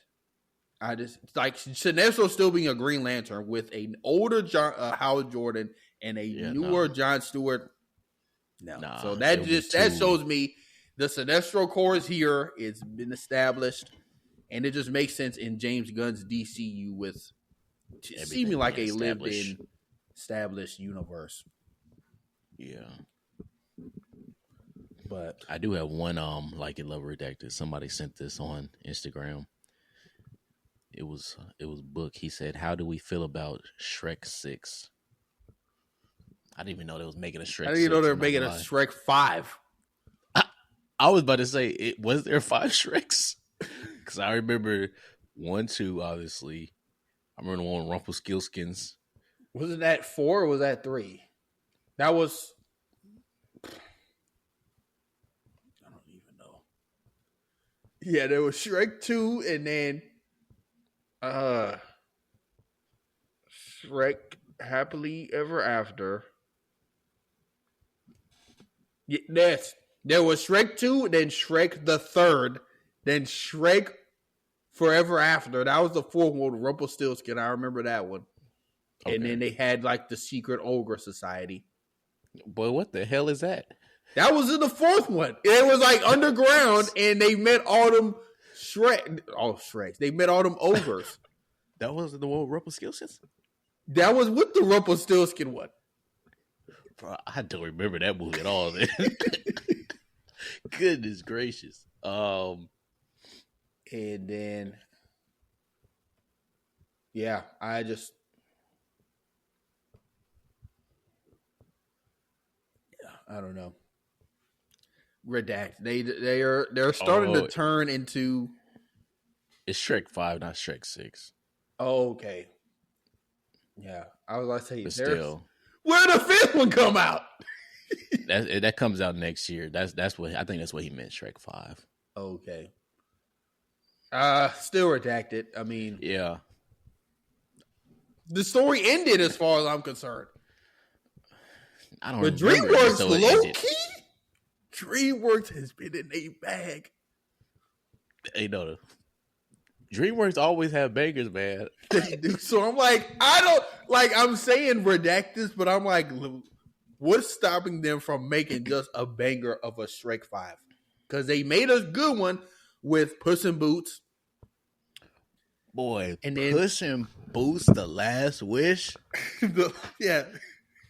I just like Sinestro still being a Green Lantern with an older Hal Jordan and a newer John Stewart. No. So that shows me the Sinestro core is here. It's been established. And it just makes sense in James Gunn's DCU with seeming like a lived-in, established universe. Yeah. But I do have one like it love redacted. Somebody sent this on Instagram. It was Book. He said, "How do we feel about Shrek 6?" I didn't even know they was making a Shrek. I didn't even know they were making a Shrek 5. I was about to say, was there 5 Shreks? Because I remember 1, 2, obviously. I remember the one with Rumpelstiltskins. Wasn't that 4 or was that 3? That was... I don't even know. Yeah, there was Shrek 2 and then Shrek Happily Ever After. Yeah, there was Shrek 2, then Shrek the Third, then Shrek Forever After. That was the 4th one with Rumpelstiltskin. I remember that one. Okay. And then they had like the Secret Ogre Society. Boy, what the hell is that? That was in the 4th one. It was like underground, and they met all them Shreks. They met all them ogres. That was the one with Rumpelstiltskin? That was with the Rumpelstiltskin one. Bro, I don't remember that movie at all, man. Goodness gracious. And then, yeah, I don't know. Redact. They're starting to turn into. It's Shrek 5, not Shrek 6. Oh, okay. Yeah, I was like, but still, where did the 5th one come out? that comes out next year. That's what I think. That's what he meant. Shrek 5. Okay. Still redacted. I mean, yeah. The story ended as far as I'm concerned. I don't. But DreamWorks, low key, DreamWorks has been in a bag. Hey, no. DreamWorks always have bangers, man. They do. So I'm like, I'm saying redact this, but I'm like, what's stopping them from making just a banger of a Shrek 5? Because they made a good one with Puss in Boots, Boy, And then Puss in Boots: The Last Wish. yeah.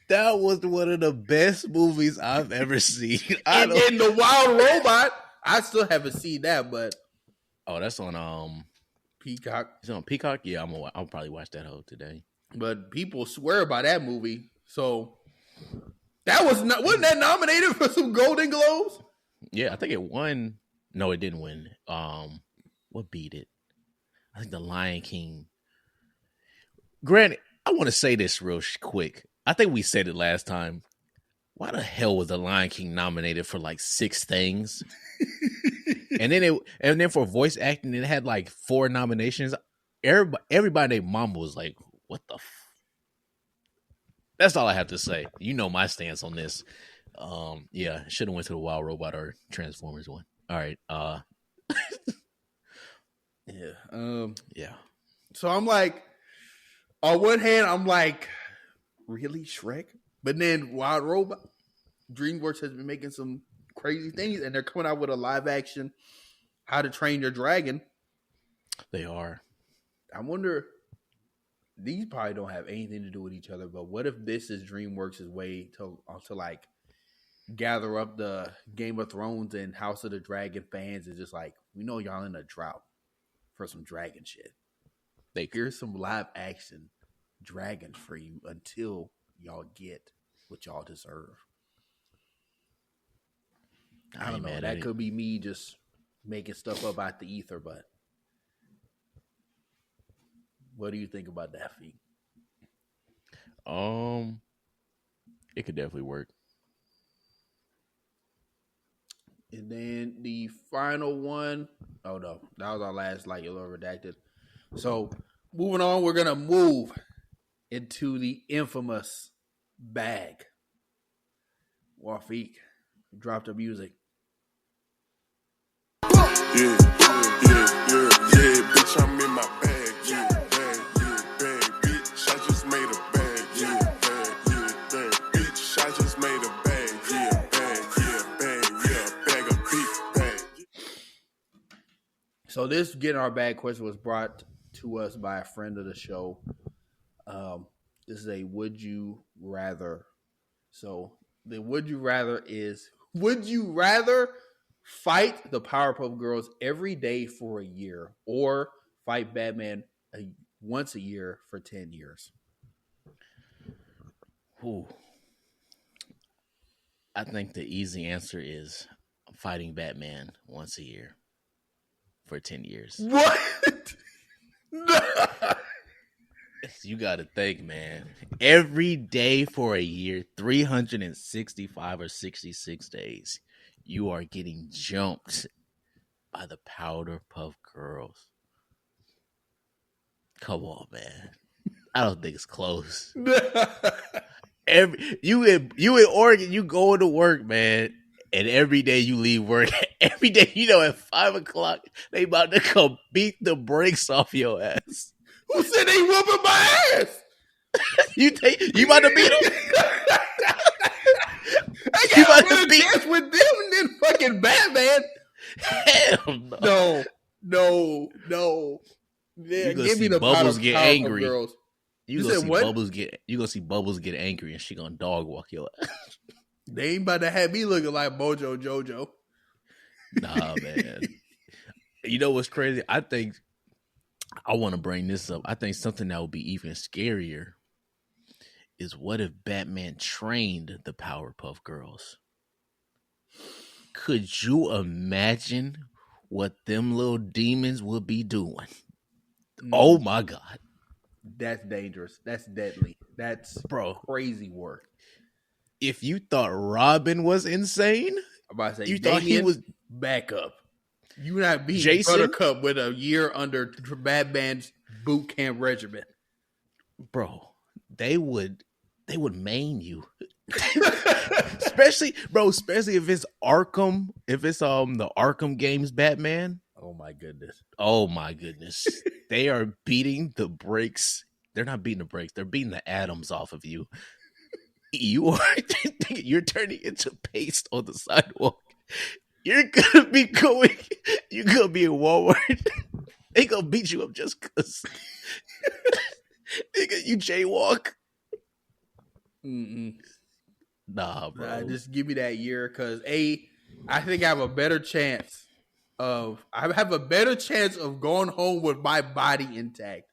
That was one of the best movies I've ever seen. And then the Wild Robot. I still haven't seen that, but that's on Peacock. It's on Peacock. Yeah, I'll probably watch that whole today. But people swear by that movie. So that wasn't that nominated for some Golden Globes? Yeah, I think it won. No, it didn't win. What beat it? I think The Lion King. Granted, I want to say this real quick. I think we said it last time. Why the hell was The Lion King nominated for like 6 things? and then for voice acting, it had like 4 nominations. Everybody named Mama was like, "What the?" That's all I have to say. You know my stance on this. Yeah, should have went to the Wild Robot or Transformers one. All right. Yeah. Yeah. So I'm like, on one hand, I'm like, really, Shrek? But then Wild Robot, DreamWorks has been making some crazy things, and they're coming out with a live action How to Train Your Dragon. They are. I wonder, these probably don't have anything to do with each other, but what if this is DreamWorks' way to like gather up the Game of Thrones and House of the Dragon fans? Is just like, we know y'all in a drought for some dragon shit. Here's some live action dragon for you until y'all get what y'all deserve. I don't know. That could be me just making stuff up out the ether, but what do you think about that, Fee? It could definitely work. And then the final one. Oh no, that was our last like yellow redacted. So moving on, we're gonna move into the infamous bag. Wafik, drop the music. Yeah, bitch, I'm in my bag. Yeah, bag, bitch, I just made a bag. Yeah, bag, bitch, I just made a bag. Yeah, bag of beef, bag. So this getting our bag question was brought to us by a friend of the show. This is a would you rather. So the would you rather is, would you rather fight the Powerpuff Girls every day for a year or fight Batman once a year for 10 years? Ooh. I think the easy answer is fighting Batman once a year for 10 years. What? You got to think, man. Every day for a year, 365 or 66 days, you are getting jumped by the Powerpuff Girls. Come on, man. I don't think it's close. You in Oregon, you going to work, man, and every day you leave work. Every day, at 5 o'clock, they about to come beat the brakes off your ass. Who said they whooping my ass? You about to beat them? I got a better chance with them than fucking Batman. Hell no. Yeah, give me the Bubbles get angry. Girls. You gonna see Bubbles get angry, and she gonna dog walk your ass. They ain't about to have me looking like Mojo Jojo. Nah, man. You know what's crazy? I think I want to bring this up. I think something that would be even scarier is what if Batman trained the Powerpuff Girls? Could you imagine what them little demons would be doing? Oh my God. That's dangerous. That's deadly. That's crazy work. If you thought Robin was insane, I'm about to say, you thought he was back up. You not beating Jason? Buttercup with a year under Batman's boot camp regimen. Bro, they would maim you. especially if it's Arkham, the Arkham games Batman. Oh my goodness. They are beating the brakes. They're not beating the brakes. They're beating the atoms off of you. You're turning into paste on the sidewalk. You're gonna be in Walmart Ain't gonna beat you up just cause. Nigga, you jaywalk. Nah, bro. Just give me that year because I think I have a better chance of going home with my body intact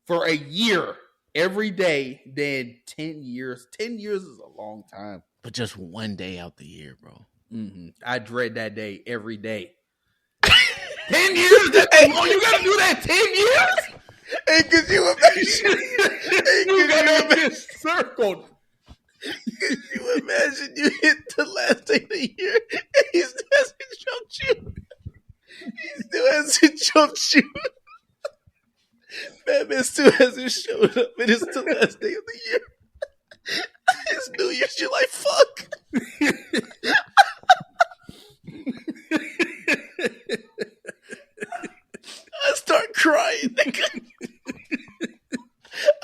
for a year every day than 10 years. 10 years is a long time. But just one day out the year, bro. I dread that day every day. 10 years? That's long. You gotta do that 10 years? Hey, could you imagine? You gotta get circled. Could you imagine you hit the last day of the year and he still hasn't jumped you? He still hasn't jumped you. Batman still hasn't showed up and it's the last day of the year. It's New Year's, you're like, fuck. I start crying, nigga.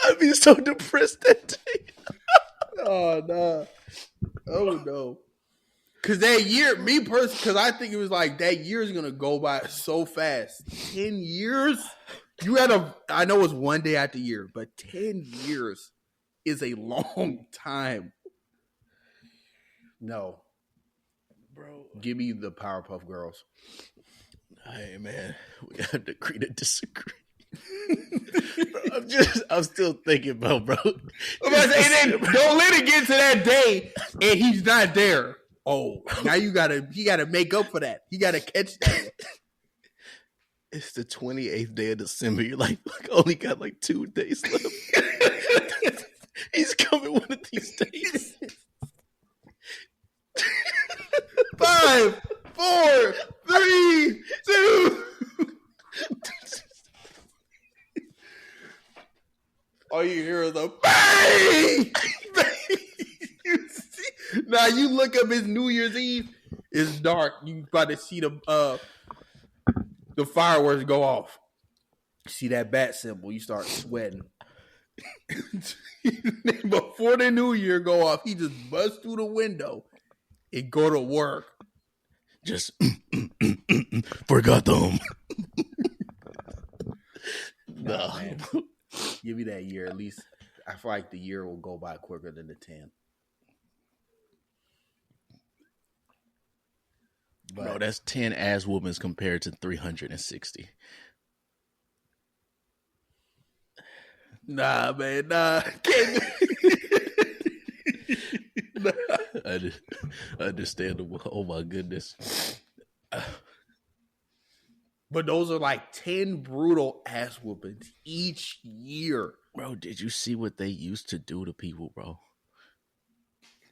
I'd be so depressed that day. Oh, no. Oh, no. Because that year, me personally, because I think it was like that year is going to go by so fast. 10 years? I know it's one day out the year, but 10 years is a long time. No. Bro. Give me the Powerpuff Girls. Hey, man. We got to agree to disagree. Bro, I'm still thinking about, bro. And then don't let it get to that day and he's not there. Oh, now he gotta make up for that. He gotta catch that. It's the 28th day of December. You're like, only got like 2 days left. He's coming one of these days. 5, 4, 3, 2. All you hear is a bang! Now you look up his New Year's Eve. It's dark. You about to see the fireworks go off. See that bat symbol. You start sweating. Before the New Year go off, he just busts through the window and go to work. Just forgot them. No. Give me that year. At least I feel like the year will go by quicker than the 10. But, bro, that's 10 ass whoopings compared to 360. Nah, man, nah. Nah. Understandable. Oh my goodness. But those are like 10 brutal ass whoopings each year. Bro, did you see what they used to do to people, bro?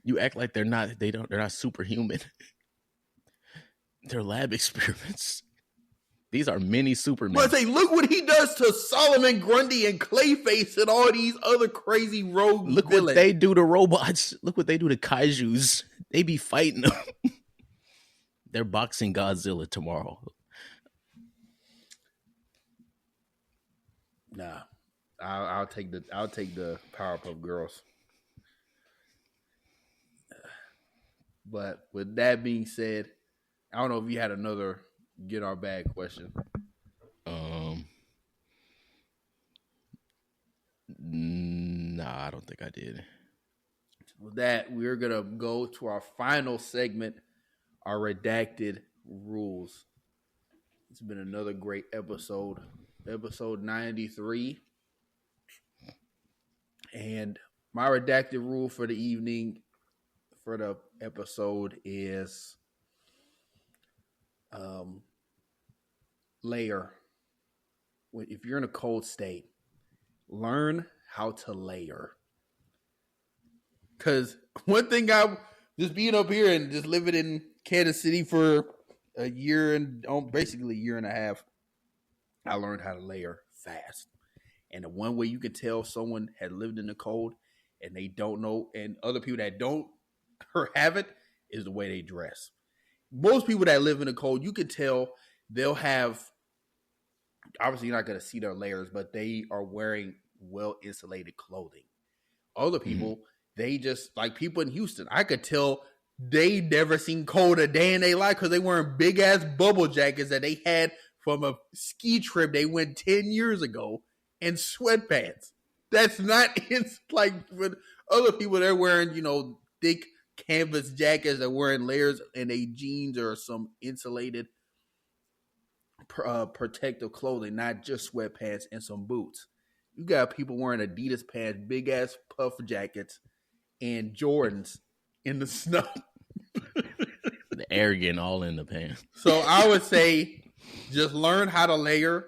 You act like they're not superhuman. They're lab experiments. These are mini Supermen. But say, look what he does to Solomon Grundy and Clayface and all these other crazy rogue Look villains. what they do to robots. Look what they do to kaijus. They be fighting them. They're boxing Godzilla tomorrow. Nah, I'll take the Powerpuff Girls. But with that being said, I don't know if you had another get our bag question. Nah, I don't think I did. With that, we're gonna go to our final segment, our redacted rules. It's been another great episode. Episode 93. And my redacted rule for the evening, for the episode is layer. If you're in a cold state, learn how to layer. Because one thing just being up here and just living in Kansas City for a year and basically a year and a half, I learned how to layer fast. And the one way you can tell someone had lived in the cold and they don't know, and other people that don't or haven't, is the way they dress. Most people that live in the cold, you can tell they'll have, obviously you're not going to see their layers, but they are wearing well-insulated clothing. Other people, they just, like people in Houston, I could tell they never seen cold a day in their life because they wearing big-ass bubble jackets that they had from a ski trip they went 10 years ago in sweatpants. That's not, it's like with other people, they're wearing, thick canvas jackets, they're wearing layers in a jeans or some insulated protective clothing, not just sweatpants and some boots. You got people wearing Adidas pants, big ass puff jackets, and Jordans in the snow. The air getting all in the pants. So I would say just learn how to layer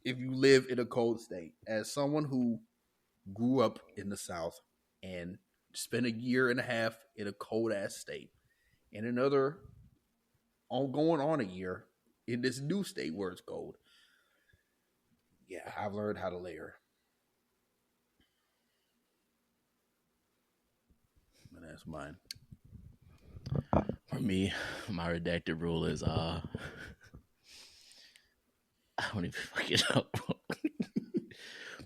if you live in a cold state. As someone who grew up in the South and spent a year and a half in a cold ass state, and another going on a year in this new state where it's cold. Yeah, I've learned how to layer. And that's mine. For me, my redacted rule is I don't even fucking know.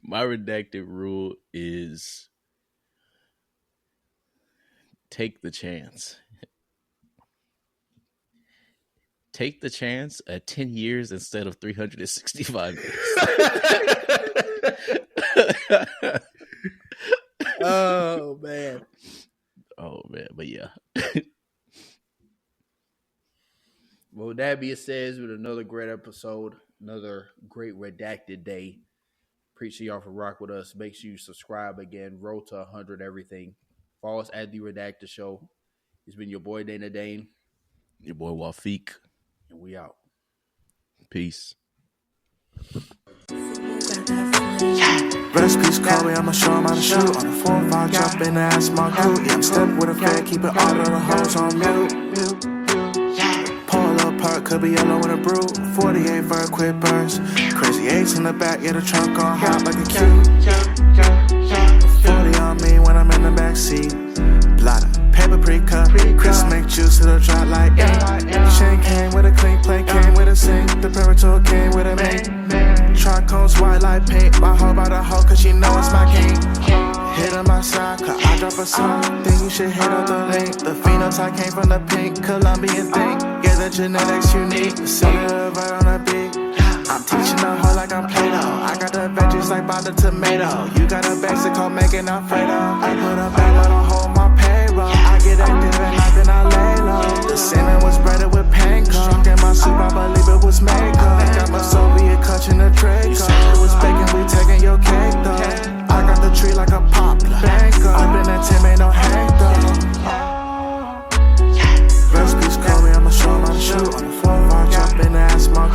My redacted rule is take the chance. Take the chance at 10 years instead of 365 days. Oh, man. But yeah. Well, with that being said, with another great episode, another great redacted day. Appreciate y'all for rock with us. Make sure you subscribe again. Road to 100 everything. Follow us at The Redacted Show. It's been your boy, Dana Dane. Your boy, Wafik. And we out. Peace. Recipes call me, I'ma show 'em how to shoot. On the 4-5, jump in the ass, my crew. Yeah, I'm stepping with a fat, keeping all of the hoes on mute. Pull up part, could be yellow in a brew. 48 vert, quick burst. Crazy 8s in the back, yeah, the trunk on hot like a cube. 40 on me when I'm in the backseat. Blotter, paper pre-cut. Chris make juice, it'll drop like ink. Chain came with a clean plate, came with a sink. The Parator came with a mink. Tricones white like paint. My hoe by the hoe, cause she know it's my king. Hit on my side, cause I drop a song. Think you should hit up the link. The phenotype came from the pink Colombian thing. Yeah, the genetics unique. Set it right on the beat. I'm teaching the hoe like I'm Play-Doh. I got the veggies like by the tomato. You got a Mexico making Alfredo. I put a bag on a hold my payroll. I get active at night, then I lay low. The salmon was breaded with panko. Struck in my soup, I believe it was mango. Got my Soviet clutching the Draco. It was bacon, we taking your cake though. I got the tree like a poplar. Bango. Up in that Tim, ain't no hang though. Recipes call me, I'ma show 'em how to shoot. On the 4-5, jump in the ass, my